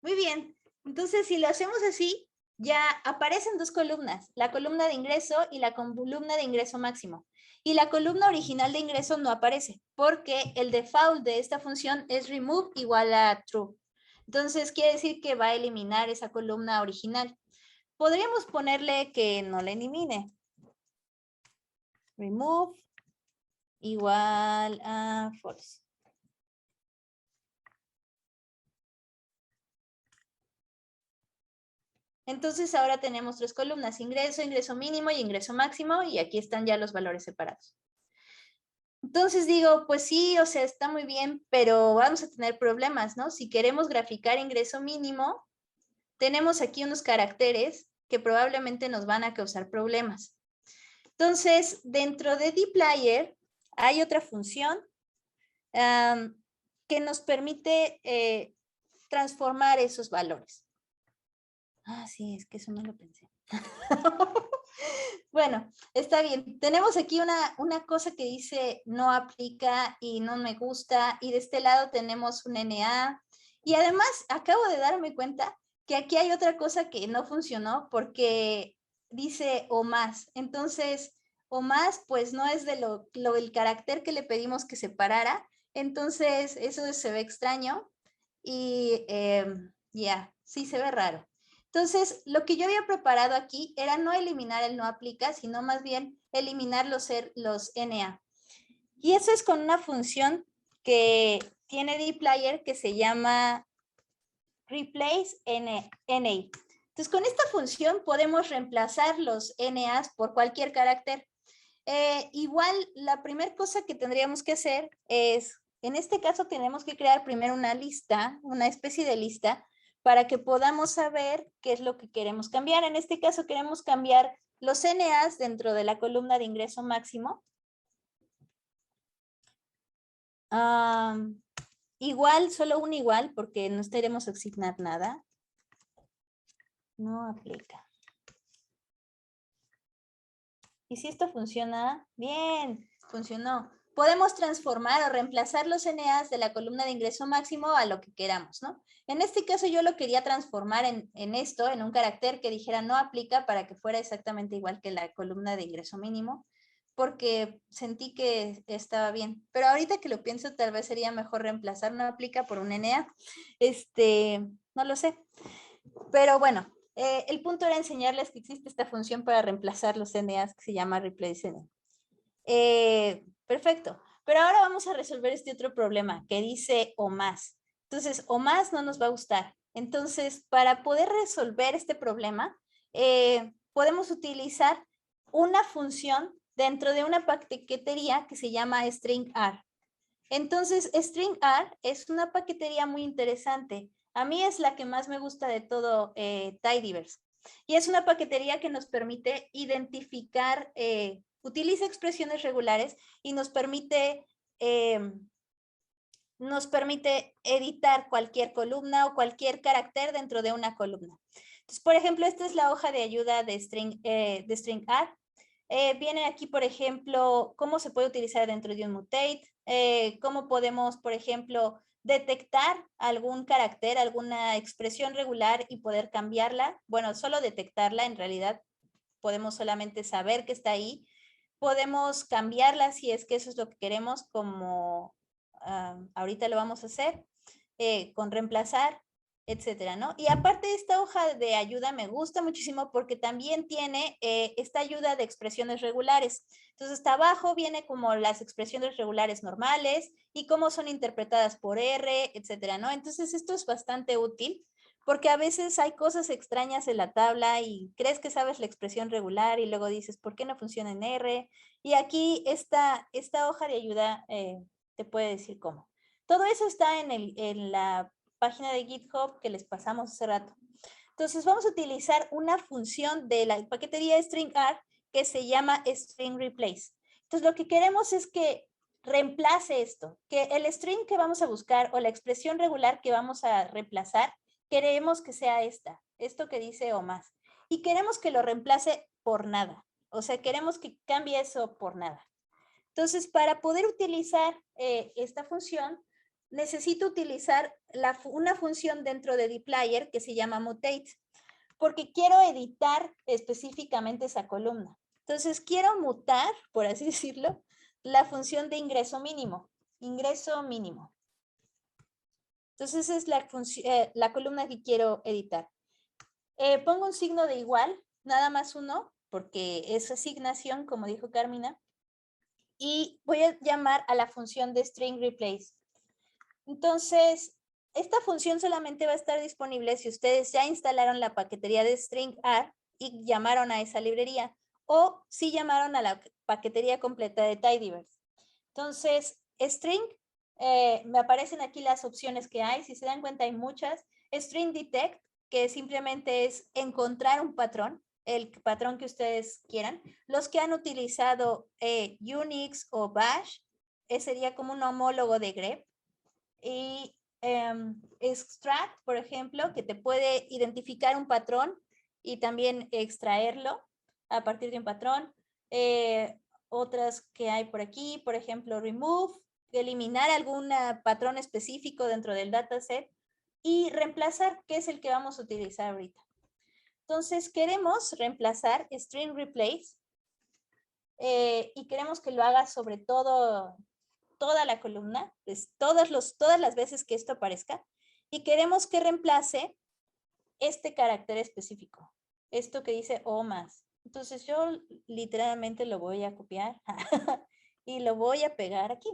Muy bien. Entonces, si lo hacemos así, ya aparecen dos columnas, la columna de ingreso y la columna de ingreso máximo. Y la columna original de ingreso no aparece, porque el default de esta función es remove igual a true. Entonces, quiere decir que va a eliminar esa columna original. Podríamos ponerle que no la elimine. Remove igual a false. Entonces ahora tenemos tres columnas, ingreso, ingreso mínimo y ingreso máximo, y aquí están ya los valores separados. Entonces digo, pues sí, o sea, está muy bien, pero vamos a tener problemas, ¿no? Si queremos graficar ingreso mínimo, tenemos aquí unos caracteres que probablemente nos van a causar problemas. Entonces, dentro de dplyr hay otra función que nos permite transformar esos valores. Ah, sí, es que eso no lo pensé. Bueno, está bien. Tenemos aquí una cosa que dice no aplica y no me gusta. Y de este lado tenemos un NA. Y además acabo de darme cuenta que aquí hay otra cosa que no funcionó porque dice o más. Entonces, o más, pues no es de el carácter que le pedimos que separara. Entonces, eso se ve extraño. Y ya, sí se ve raro. Entonces, lo que yo había preparado aquí era no eliminar el no aplica, sino más bien eliminar los NA. Y eso es con una función que tiene dplyr que se llama replace NA. Entonces, con esta función podemos reemplazar los NAs por cualquier carácter. Igual, la primera cosa que tendríamos que hacer es, en este caso, tenemos que crear primero una lista, una especie de lista, para que podamos saber qué es lo que queremos cambiar. En este caso queremos cambiar los NAs dentro de la columna de ingreso máximo. Igual, solo un igual, porque no queremos asignar nada. No aplica. ¿Y si esto funciona? Bien, funcionó. Podemos transformar o reemplazar los NAs de la columna de ingreso máximo a lo que queramos, ¿no? En este caso yo lo quería transformar en esto, en un carácter que dijera no aplica para que fuera exactamente igual que la columna de ingreso mínimo, porque sentí que estaba bien. Pero ahorita que lo pienso, tal vez sería mejor reemplazar no aplica por un NA. No lo sé. Pero bueno, el punto era enseñarles que existe esta función para reemplazar los NAs que se llama replace NA. Perfecto. Pero ahora vamos a resolver este otro problema que dice o más. Entonces, o más no nos va a gustar. Entonces, para poder resolver este problema, podemos utilizar una función dentro de una paquetería que se llama string R. Entonces, string R es una paquetería muy interesante. A mí es la que más me gusta de todo Tidyverse. Y es una paquetería que nos permite identificar, utiliza expresiones regulares y nos permite editar cualquier columna o cualquier carácter dentro de una columna. Entonces, por ejemplo, esta es la hoja de ayuda de string R. Viene aquí, por ejemplo, cómo se puede utilizar dentro de un mutate, cómo podemos, por ejemplo, detectar algún carácter, alguna expresión regular y poder cambiarla. Bueno, solo detectarla, en realidad podemos solamente saber que está ahí. Podemos cambiarla si es que eso es lo que queremos, como ahorita lo vamos a hacer, con reemplazar, etcétera, ¿no? Y aparte esta hoja de ayuda me gusta muchísimo porque también tiene esta ayuda de expresiones regulares. Entonces, hasta abajo viene como las expresiones regulares normales y cómo son interpretadas por R, etcétera, ¿no? Entonces, esto es bastante útil porque a veces hay cosas extrañas en la tabla y crees que sabes la expresión regular y luego dices, ¿por qué no funciona en R? Y aquí esta hoja de ayuda te puede decir cómo. Todo eso está en la página de GitHub que les pasamos hace rato. Entonces vamos a utilizar una función de la paquetería string_r que se llama string replace. Entonces lo que queremos es que reemplace esto, que el string que vamos a buscar o la expresión regular que vamos a reemplazar, queremos que sea esto que dice o más. Y queremos que lo reemplace por nada. O sea, queremos que cambie eso por nada. Entonces, para poder utilizar esta función, necesito utilizar una función dentro de dplyr que se llama mutate, porque quiero editar específicamente esa columna. Entonces, quiero mutar, por así decirlo, la función de ingreso mínimo. Ingreso mínimo. Entonces, esa es la columna que quiero editar. Pongo un signo de igual, nada más uno, porque es asignación, como dijo Carmina. Y voy a llamar a la función de string replace. Entonces, esta función solamente va a estar disponible si ustedes ya instalaron la paquetería de string_r y llamaron a esa librería, o si llamaron a la paquetería completa de tidyverse. Entonces, string, me aparecen aquí las opciones que hay. Si se dan cuenta, hay muchas. String detect, que simplemente es encontrar un patrón, el patrón que ustedes quieran. Los que han utilizado Unix o Bash, sería como un homólogo de grep. Y extract, por ejemplo, que te puede identificar un patrón y también extraerlo a partir de un patrón. Otras que hay por aquí, por ejemplo, remove, eliminar algún patrón específico dentro del dataset, y reemplazar, que es el que vamos a utilizar ahorita. Entonces, queremos reemplazar string replace y queremos que lo haga sobre todo toda la columna, pues todas las veces que esto aparezca, y queremos que reemplace este carácter específico, esto que dice o más. Entonces yo literalmente lo voy a copiar y lo voy a pegar aquí.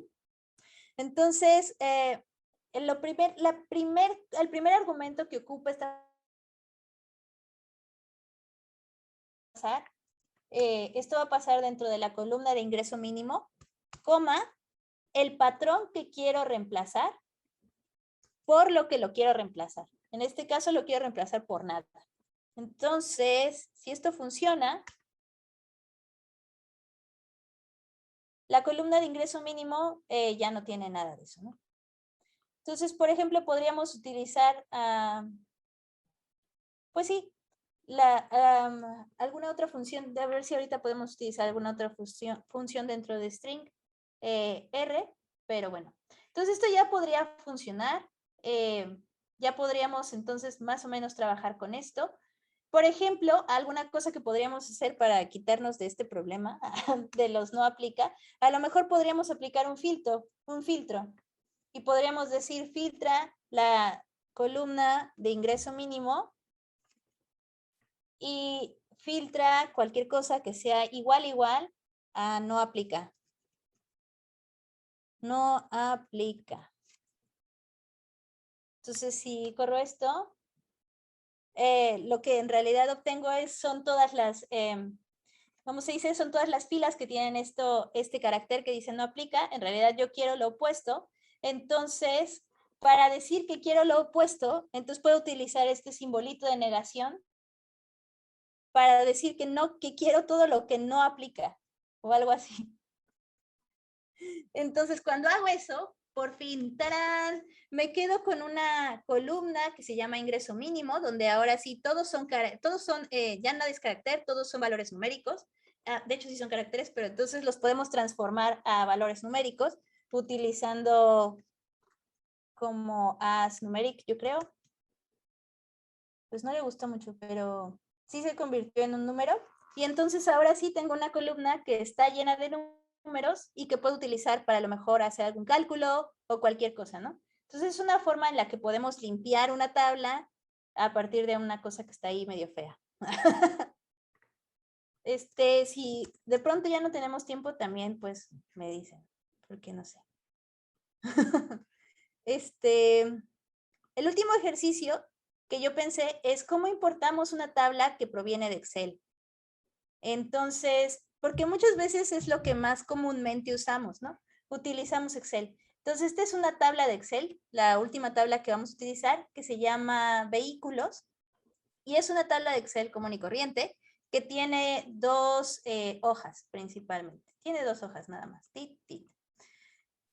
Entonces, el primer argumento que ocupa esto va a pasar dentro de la columna de ingreso mínimo, coma, el patrón que quiero reemplazar por lo que lo quiero reemplazar. En este caso lo quiero reemplazar por nada. Entonces, si esto funciona, la columna de ingreso mínimo ya no tiene nada de eso, ¿no? Entonces, por ejemplo, podríamos utilizar, pues sí, alguna otra función, de a ver si ahorita podemos utilizar alguna otra función dentro de string R, pero bueno. Entonces esto ya podría funcionar, ya podríamos entonces más o menos trabajar con esto. Por ejemplo, alguna cosa que podríamos hacer para quitarnos de este problema de los no aplica, a lo mejor podríamos aplicar un filtro, y podríamos decir filtra la columna de ingreso mínimo y filtra cualquier cosa que sea igual a no aplica. No aplica. Entonces, si corro esto, lo que en realidad obtengo son todas las, ¿cómo se dice? Son todas las filas que tienen este carácter que dice no aplica. En realidad yo quiero lo opuesto. Entonces, para decir que quiero lo opuesto, entonces puedo utilizar este simbolito de negación para decir que no, que quiero todo lo que no aplica o algo así. Entonces, cuando hago eso, por fin, ¡tarán!, me quedo con una columna que se llama ingreso mínimo, donde ahora sí todos son ya nada es carácter, todos son valores numéricos. de hecho sí son caracteres, pero entonces los podemos transformar a valores numéricos utilizando como as numeric, yo creo. Pues no le gustó mucho, pero sí se convirtió en un número. Y entonces ahora sí tengo una columna que está llena de números y que puedo utilizar para a lo mejor hacer algún cálculo o cualquier cosa, ¿no? Entonces es una forma en la que podemos limpiar una tabla a partir de una cosa que está ahí medio fea. Si de pronto ya no tenemos tiempo, también pues me dicen, porque no sé. El último ejercicio que yo pensé es cómo importamos una tabla que proviene de Excel. Entonces, porque muchas veces es lo que más comúnmente usamos, ¿no? Utilizamos Excel. Entonces, esta es una tabla de Excel, la última tabla que vamos a utilizar, que se llama vehículos, y es una tabla de Excel común y corriente que tiene dos hojas principalmente. Tiene dos hojas nada más. Tit, tit.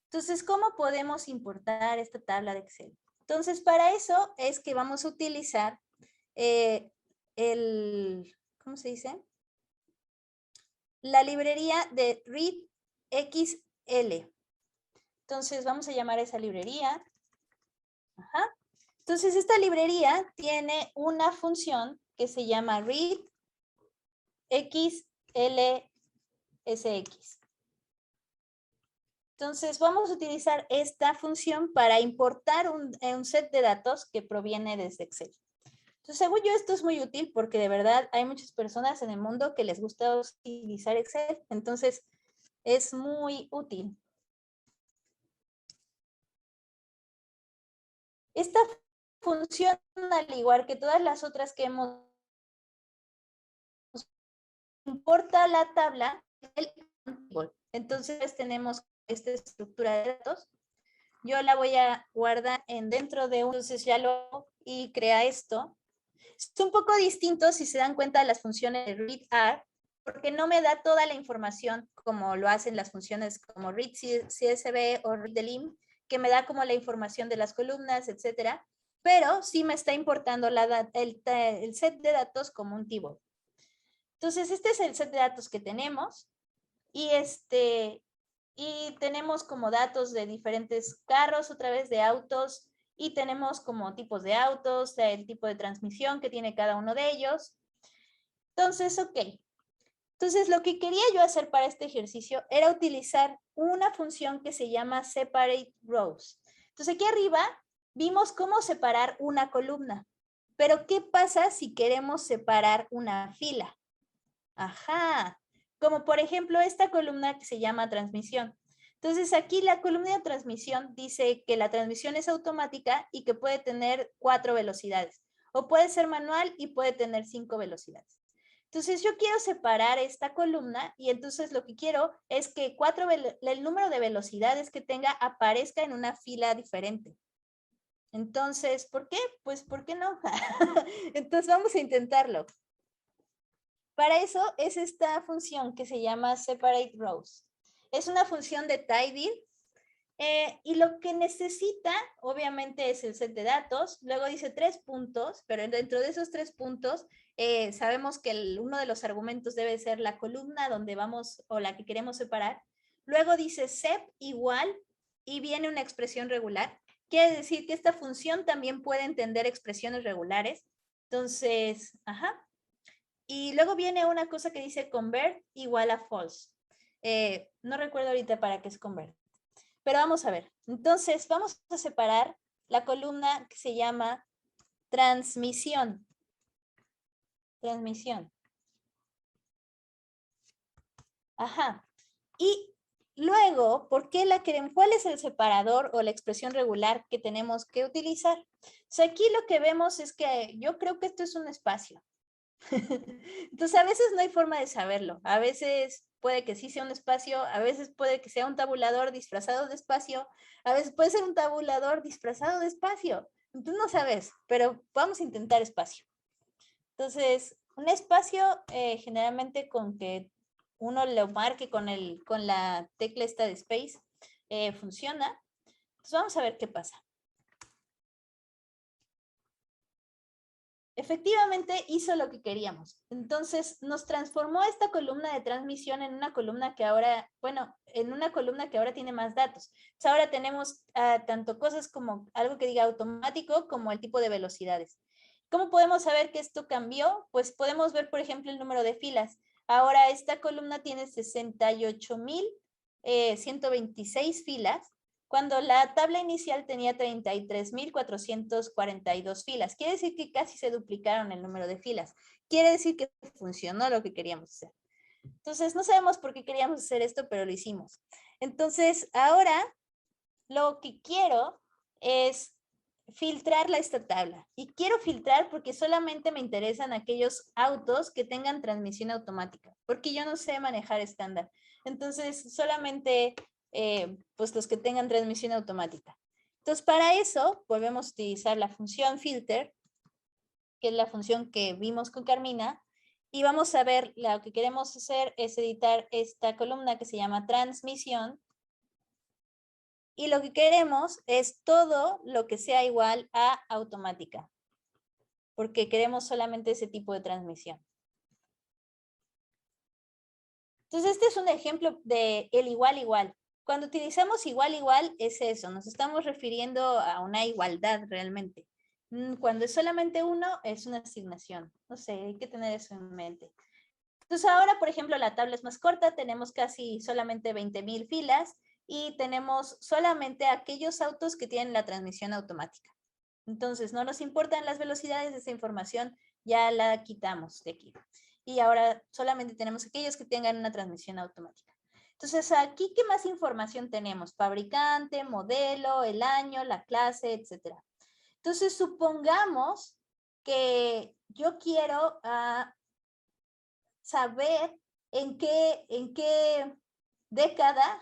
Entonces, ¿cómo podemos importar esta tabla de Excel? Entonces, para eso es que vamos a utilizar ¿cómo se dice? La librería de readxl. Entonces, vamos a llamar a esa librería. Ajá. Entonces, esta librería tiene una función que se llama readxlsx. Entonces, vamos a utilizar esta función para importar un set de datos que proviene desde Excel. Entonces, según yo, esto es muy útil porque de verdad hay muchas personas en el mundo que les gusta utilizar Excel. Entonces, es muy útil. Esta función, al igual que todas las otras que hemos, importa la tabla del table. Entonces, tenemos esta estructura de datos. Yo la voy a guardar dentro de un, entonces ya lo y crea esto. Es un poco distinto si se dan cuenta de las funciones de readr, porque no me da toda la información como lo hacen las funciones como readcsv o readdelim, que me da como la información de las columnas, etcétera, pero sí me está importando el set de datos como un table. Entonces, este es el set de datos que tenemos y y tenemos como datos de diferentes carros, otra vez de autos, y tenemos como tipos de autos, el tipo de transmisión que tiene cada uno de ellos. Entonces, ok. Entonces, lo que quería yo hacer para este ejercicio era utilizar una función que se llama separate rows. Entonces, aquí arriba vimos cómo separar una columna. Pero, ¿qué pasa si queremos separar una fila? Ajá. Como por ejemplo esta columna que se llama transmisión. Entonces aquí la columna de transmisión dice que la transmisión es automática y que puede tener 4 velocidades. O puede ser manual y puede tener 5 velocidades. Entonces yo quiero separar esta columna y entonces lo que quiero es que el número de velocidades que tenga aparezca en una fila diferente. Entonces, ¿por qué? Pues, ¿por qué no? Entonces vamos a intentarlo. Para eso es esta función que se llama separate rows. Es una función de tidy y lo que necesita obviamente es el set de datos. Luego dice 3 puntos, pero dentro de esos 3 puntos sabemos que uno de los argumentos debe ser la columna donde vamos o la que queremos separar. Luego dice sep igual y viene una expresión regular. Quiere decir que esta función también puede entender expresiones regulares. Entonces, ajá. Y luego viene una cosa que dice convert igual a false. No recuerdo ahorita para qué es convert. Pero vamos a ver. Entonces, vamos a separar la columna que se llama transmisión. Transmisión. Ajá. Y luego, ¿por qué la queremos? ¿Cuál es el separador o la expresión regular que tenemos que utilizar? O sea, aquí lo que vemos es que yo creo que esto es un espacio. Entonces, a veces no hay forma de saberlo. A veces puede que sí sea un espacio, a veces puede que sea un tabulador disfrazado de espacio, a veces puede ser un tabulador disfrazado de espacio. Tú no sabes, pero vamos a intentar espacio. Entonces, un espacio generalmente con que uno lo marque con la tecla esta de space funciona. Entonces, vamos a ver qué pasa. efectivamente hizo lo que queríamos. Entonces nos transformó esta columna de transmisión en una columna que ahora, bueno, en una columna que ahora tiene más datos. Entonces ahora tenemos tanto cosas como algo que diga automático como el tipo de velocidades. ¿Cómo podemos saber que esto cambió? Pues podemos ver, por ejemplo, el número de filas. Ahora esta columna tiene 68,126 filas, cuando la tabla inicial tenía 33,442 filas. Quiere decir que casi se duplicaron el número de filas. Quiere decir que funcionó lo que queríamos hacer. Entonces, no sabemos por qué queríamos hacer esto, pero lo hicimos. Entonces, ahora lo que quiero es filtrar esta tabla. Y quiero filtrar porque solamente me interesan aquellos autos que tengan transmisión automática, porque yo no sé manejar estándar. Entonces, solamente pues los que tengan transmisión automática. Entonces, para eso, volvemos a utilizar la función filter, que es la función que vimos con Carmina, y vamos a ver, lo que queremos hacer es editar esta columna que se llama transmisión, y lo que queremos es todo lo que sea igual a automática, porque queremos solamente ese tipo de transmisión. Entonces, este es un ejemplo de el igual, igual. Cuando utilizamos igual, igual, es eso. Nos estamos refiriendo a una igualdad realmente. Cuando es solamente uno, es una asignación. No sé, hay que tener eso en mente. Entonces, ahora, por ejemplo, la tabla es más corta. Tenemos casi solamente 20,000 filas y tenemos solamente aquellos autos que tienen la transmisión automática. Entonces, no nos importan las velocidades de esa información, ya la quitamos de aquí. Y ahora solamente tenemos aquellos que tengan una transmisión automática. Entonces, aquí, ¿qué más información tenemos? Fabricante, modelo, el año, la clase, etc. Entonces, supongamos que yo quiero saber en qué década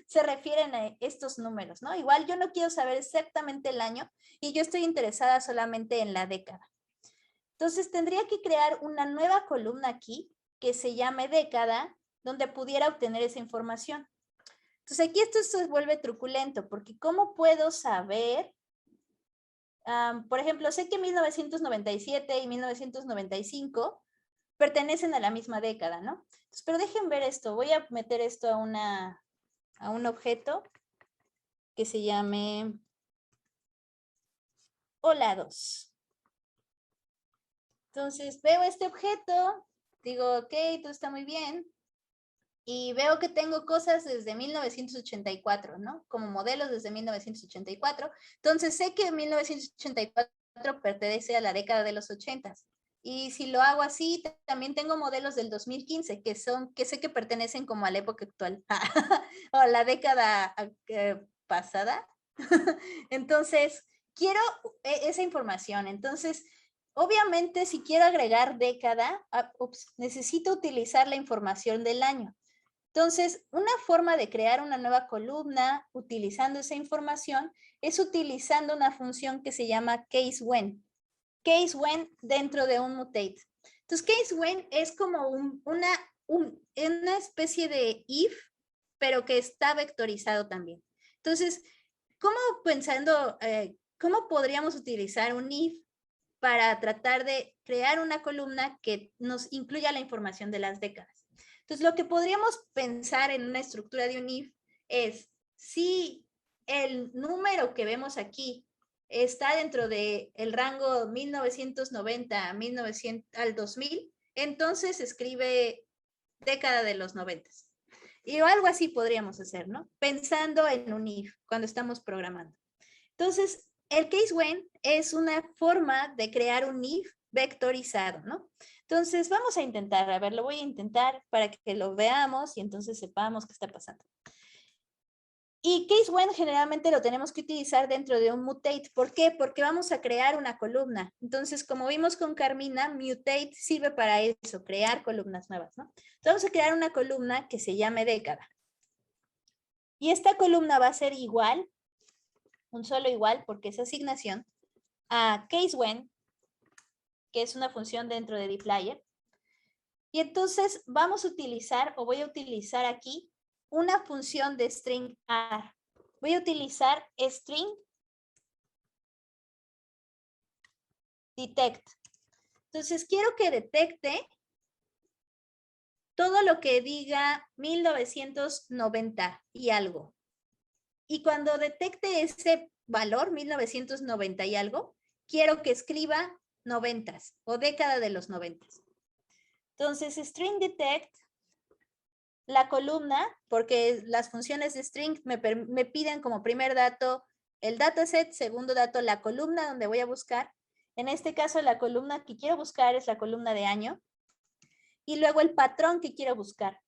se refieren a estos números, ¿no? Igual yo no quiero saber exactamente el año y yo estoy interesada solamente en la década. Entonces tendría que crear una nueva columna aquí que se llame década, donde pudiera obtener esa información. Entonces aquí esto se vuelve truculento, porque ¿cómo puedo saber? Por ejemplo, sé que 1997 y 1995 pertenecen a la misma década, ¿no? Entonces, pero dejen ver esto. Voy a meter esto a un objeto que se llame hola 2. Entonces, veo este objeto, digo, ok, todo está muy bien. Y veo que tengo cosas desde 1984, ¿no? Como modelos desde 1984. Entonces, sé que 1984 pertenece a la década de los 80. Y si lo hago así, también tengo modelos del 2015 que sé que pertenecen como a la época actual o a la década pasada. Entonces, quiero esa información. Entonces, obviamente, si quiero agregar década, necesito utilizar la información del año. Entonces, una forma de crear una nueva columna utilizando esa información es utilizando una función que se llama case_when. Case_when dentro de un mutate. Entonces, case_when es como una especie de if, pero que está vectorizado también. Entonces, ¿cómo podríamos utilizar un if para tratar de crear una columna que nos incluya la información de las décadas? Entonces, lo que podríamos pensar en una estructura de un if es si el número que vemos aquí está dentro del rango 1990 al 2000, entonces escribe década de los 90. Y algo así podríamos hacer, ¿no? Pensando en un if cuando estamos programando. Entonces, el case_when es una forma de crear un if vectorizado, ¿no? Entonces, vamos a intentar, a ver, lo voy a intentar para que lo veamos y entonces sepamos qué está pasando. Y case_when generalmente lo tenemos que utilizar dentro de un mutate. ¿Por qué? Porque vamos a crear una columna. Entonces, como vimos con Carmina, mutate sirve para eso, crear columnas nuevas, ¿no? Entonces, vamos a crear una columna que se llame década. Y esta columna va a ser igual, un solo igual, porque es asignación, a case_when, que es una función dentro de dplyr. Y entonces vamos a utilizar, o voy a utilizar aquí, una función de string r. Voy a utilizar string detect. Entonces, quiero que detecte todo lo que diga 1990 y algo. Y cuando detecte ese valor, 1990 y algo, quiero que escriba 90s o década de los 90s. Entonces, string detect, la columna, porque las funciones de string me piden como primer dato el dataset, segundo dato la columna donde voy a buscar. En este caso, la columna que quiero buscar es la columna de año. Y luego el patrón que quiero buscar.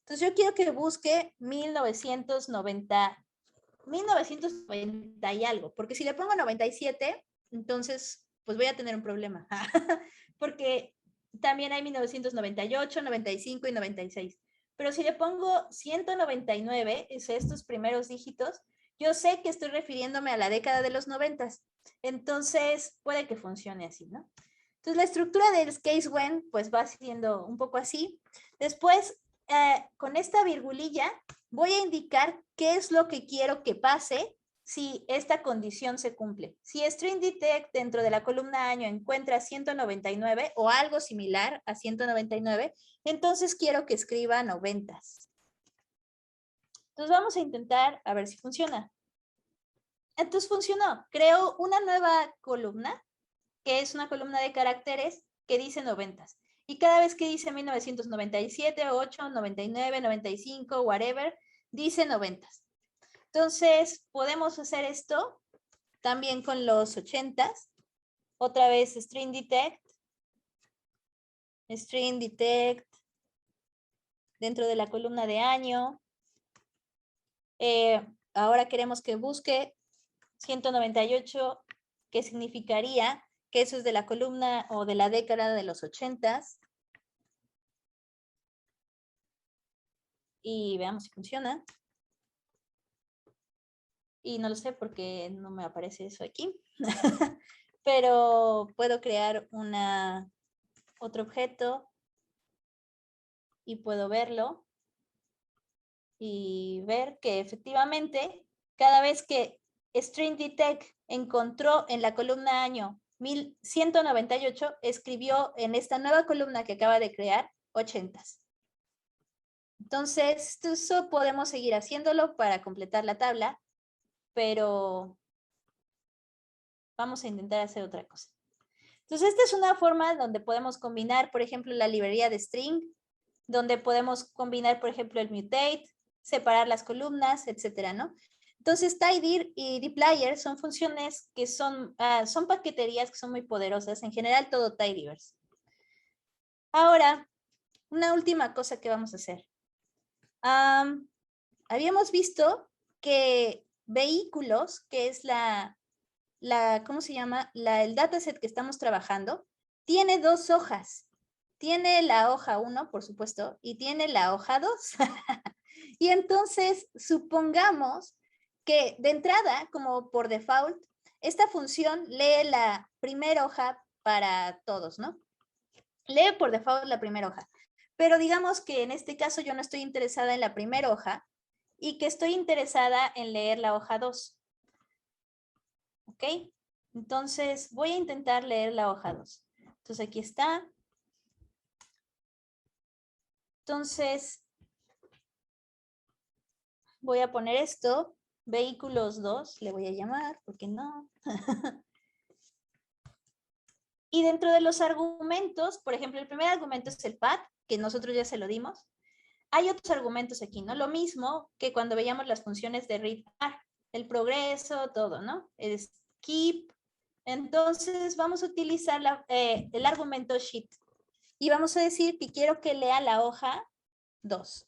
Entonces, yo quiero que busque 1990 y algo, porque si le pongo 97, entonces, pues voy a tener un problema. Porque también hay 1998, 95 y 96. Pero si le pongo 199, es estos primeros dígitos, yo sé que estoy refiriéndome a la década de los 90. Entonces, puede que funcione así, ¿no? Entonces, la estructura del case when, pues va siendo un poco así. Después, con esta virgulilla, voy a indicar qué es lo que quiero que pase si esta condición se cumple. Si string detect dentro de la columna año encuentra 199 o algo similar a 199, entonces quiero que escriba 90. Entonces vamos a intentar a ver si funciona. Entonces funcionó. Creo una nueva columna, que es una columna de caracteres que dice 90. Y cada vez que dice 1997, 8, 99, 95, whatever, dice 90. Entonces, podemos hacer esto también con los 80. Otra vez, string detect, dentro de la columna de año. Ahora queremos que busque 198, que significaría que eso es de la columna o de la década de los 80. Y veamos si funciona. Y no lo sé porque no me aparece eso aquí. Pero puedo crear otro objeto y puedo verlo y ver que efectivamente cada vez que string detect encontró en la columna año 1198, escribió en esta nueva columna que acaba de crear 80. Entonces, eso podemos seguir haciéndolo para completar la tabla, pero vamos a intentar hacer otra cosa. Entonces, esta es una forma donde podemos combinar, por ejemplo, la librería de string, donde podemos combinar, por ejemplo, el mutate, separar las columnas, etcétera, ¿no? Entonces, tidyr y dplyr son funciones que son paqueterías que son muy poderosas. En general, todo tidyverse. Ahora, una última cosa que vamos a hacer. Habíamos visto que vehículos, que es ¿cómo se llama? El dataset que estamos trabajando, tiene dos hojas. Tiene la hoja 1, por supuesto, y tiene la hoja 2. Y entonces, supongamos que de entrada, como por default, esta función lee la primera hoja para todos, ¿no? Lee por default la primera hoja. Pero digamos que en este caso yo no estoy interesada en la primera hoja y que estoy interesada en leer la hoja 2. ¿Ok? Entonces voy a intentar leer la hoja 2. Entonces aquí está. Entonces voy a poner esto, vehículos 2, le voy a llamar, ¿por qué no? Y dentro de los argumentos, por ejemplo, el primer argumento es el path, que nosotros ya se lo dimos. Hay otros argumentos aquí, ¿no? Lo mismo que cuando veíamos las funciones de read, el progreso, todo, ¿no? Es keep. Entonces vamos a utilizar el argumento sheet. Y vamos a decir que quiero que lea la hoja 2.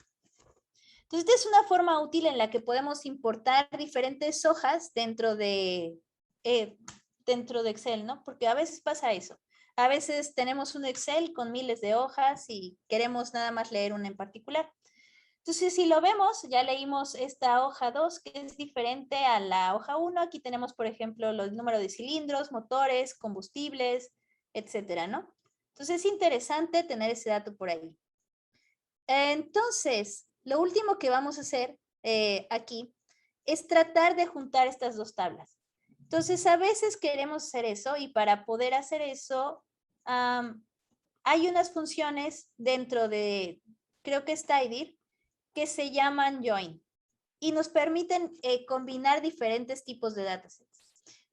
Entonces, esta es una forma útil en la que podemos importar diferentes hojas dentro de Excel, ¿no? Porque a veces pasa eso. A veces tenemos un Excel con miles de hojas y queremos nada más leer una en particular. Entonces, si lo vemos, ya leímos esta hoja 2, que es diferente a la hoja 1. Aquí tenemos, por ejemplo, los números de cilindros, motores, combustibles, etcétera, ¿no? Entonces, es interesante tener ese dato por ahí. Entonces, lo último que vamos a hacer aquí es tratar de juntar estas dos tablas. Entonces, a veces queremos hacer eso y para poder hacer eso, hay unas funciones dentro de, creo que es tidyr, que se llaman join y nos permiten combinar diferentes tipos de datasets.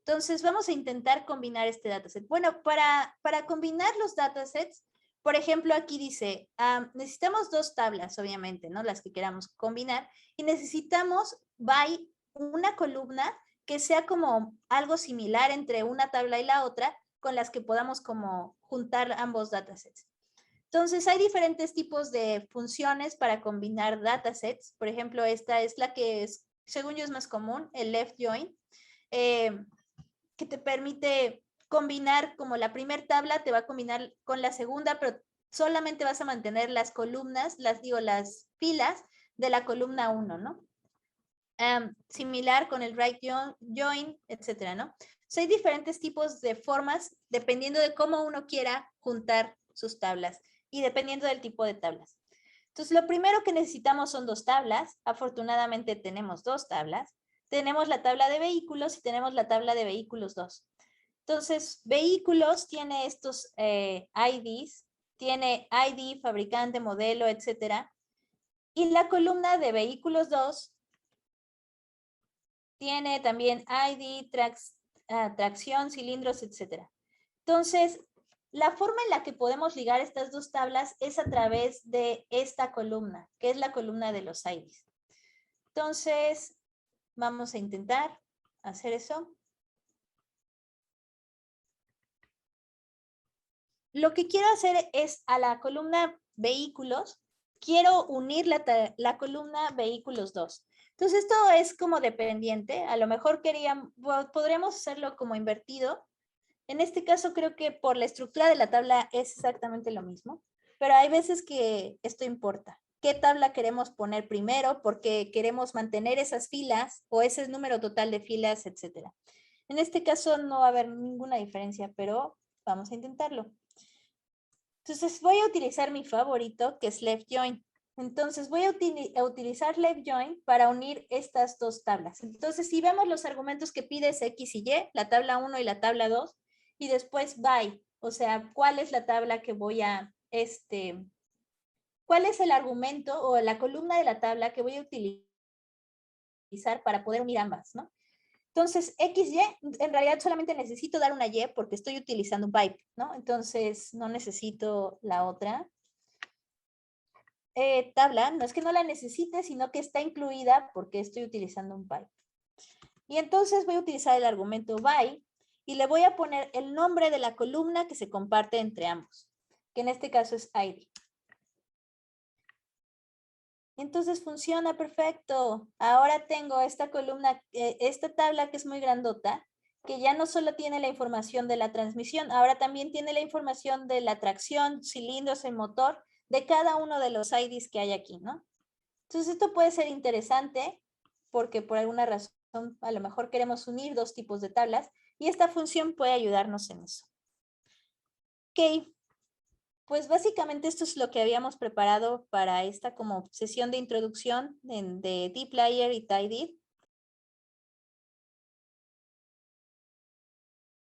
Entonces, vamos a intentar combinar este dataset. Bueno, para combinar los datasets, por ejemplo, aquí dice, necesitamos dos tablas, obviamente, ¿no? Las que queramos combinar, y necesitamos by una columna que sea como algo similar entre una tabla y la otra, con las que podamos como juntar ambos datasets. Entonces, hay diferentes tipos de funciones para combinar datasets. Por ejemplo, esta es la que es, según yo, es más común, el left join, que te permite combinar como la primera tabla, te va a combinar con la segunda, pero solamente vas a mantener las columnas, las filas de la columna 1, ¿no? Similar con el right join, etcétera, ¿no? Hay diferentes tipos de formas dependiendo de cómo uno quiera juntar sus tablas y dependiendo del tipo de tablas. Entonces, lo primero que necesitamos son dos tablas. Afortunadamente tenemos dos tablas. Tenemos la tabla de vehículos y tenemos la tabla de vehículos 2. Entonces, vehículos tiene estos IDs, tiene ID, fabricante, modelo, etcétera. Y la columna de vehículos 2 tiene también ID, tracción, cilindros, etcétera. Entonces, la forma en la que podemos ligar estas dos tablas es a través de esta columna, que es la columna de los IDs. Entonces, vamos a intentar hacer eso. Lo que quiero hacer es a la columna vehículos, quiero unir la columna vehículos 2. Entonces, esto es como dependiente. A lo mejor podríamos hacerlo como invertido. En este caso, creo que por la estructura de la tabla es exactamente lo mismo, pero hay veces que esto importa. ¿Qué tabla queremos poner primero? Porque queremos mantener esas filas o ese número total de filas, etcétera. En este caso no va a haber ninguna diferencia, pero vamos a intentarlo. Entonces voy a utilizar mi favorito, que es left join. Entonces voy a utilizar left join para unir estas dos tablas. Entonces, si vemos los argumentos que pide es X y Y, la tabla 1 y la tabla 2, y después by, o sea, ¿cuál es la tabla que voy a, cuál es el argumento o la columna de la tabla que voy a utilizar para poder unir ambas, ¿no? Entonces, XY, en realidad solamente necesito dar una Y porque estoy utilizando un pipe, ¿no? Entonces, no necesito la otra tabla. No es que no la necesite, sino que está incluida porque estoy utilizando un pipe. Y entonces voy a utilizar el argumento by y le voy a poner el nombre de la columna que se comparte entre ambos, que en este caso es ID. Entonces funciona perfecto. Ahora tengo esta columna, esta tabla que es muy grandota, que ya no solo tiene la información de la transmisión, ahora también tiene la información de la tracción, cilindros, el motor, de cada uno de los IDs que hay aquí, ¿no? Entonces esto puede ser interesante porque por alguna razón a lo mejor queremos unir dos tipos de tablas y esta función puede ayudarnos en eso. Ok. Pues básicamente esto es lo que habíamos preparado para esta como sesión de introducción de dplyr y tidyr.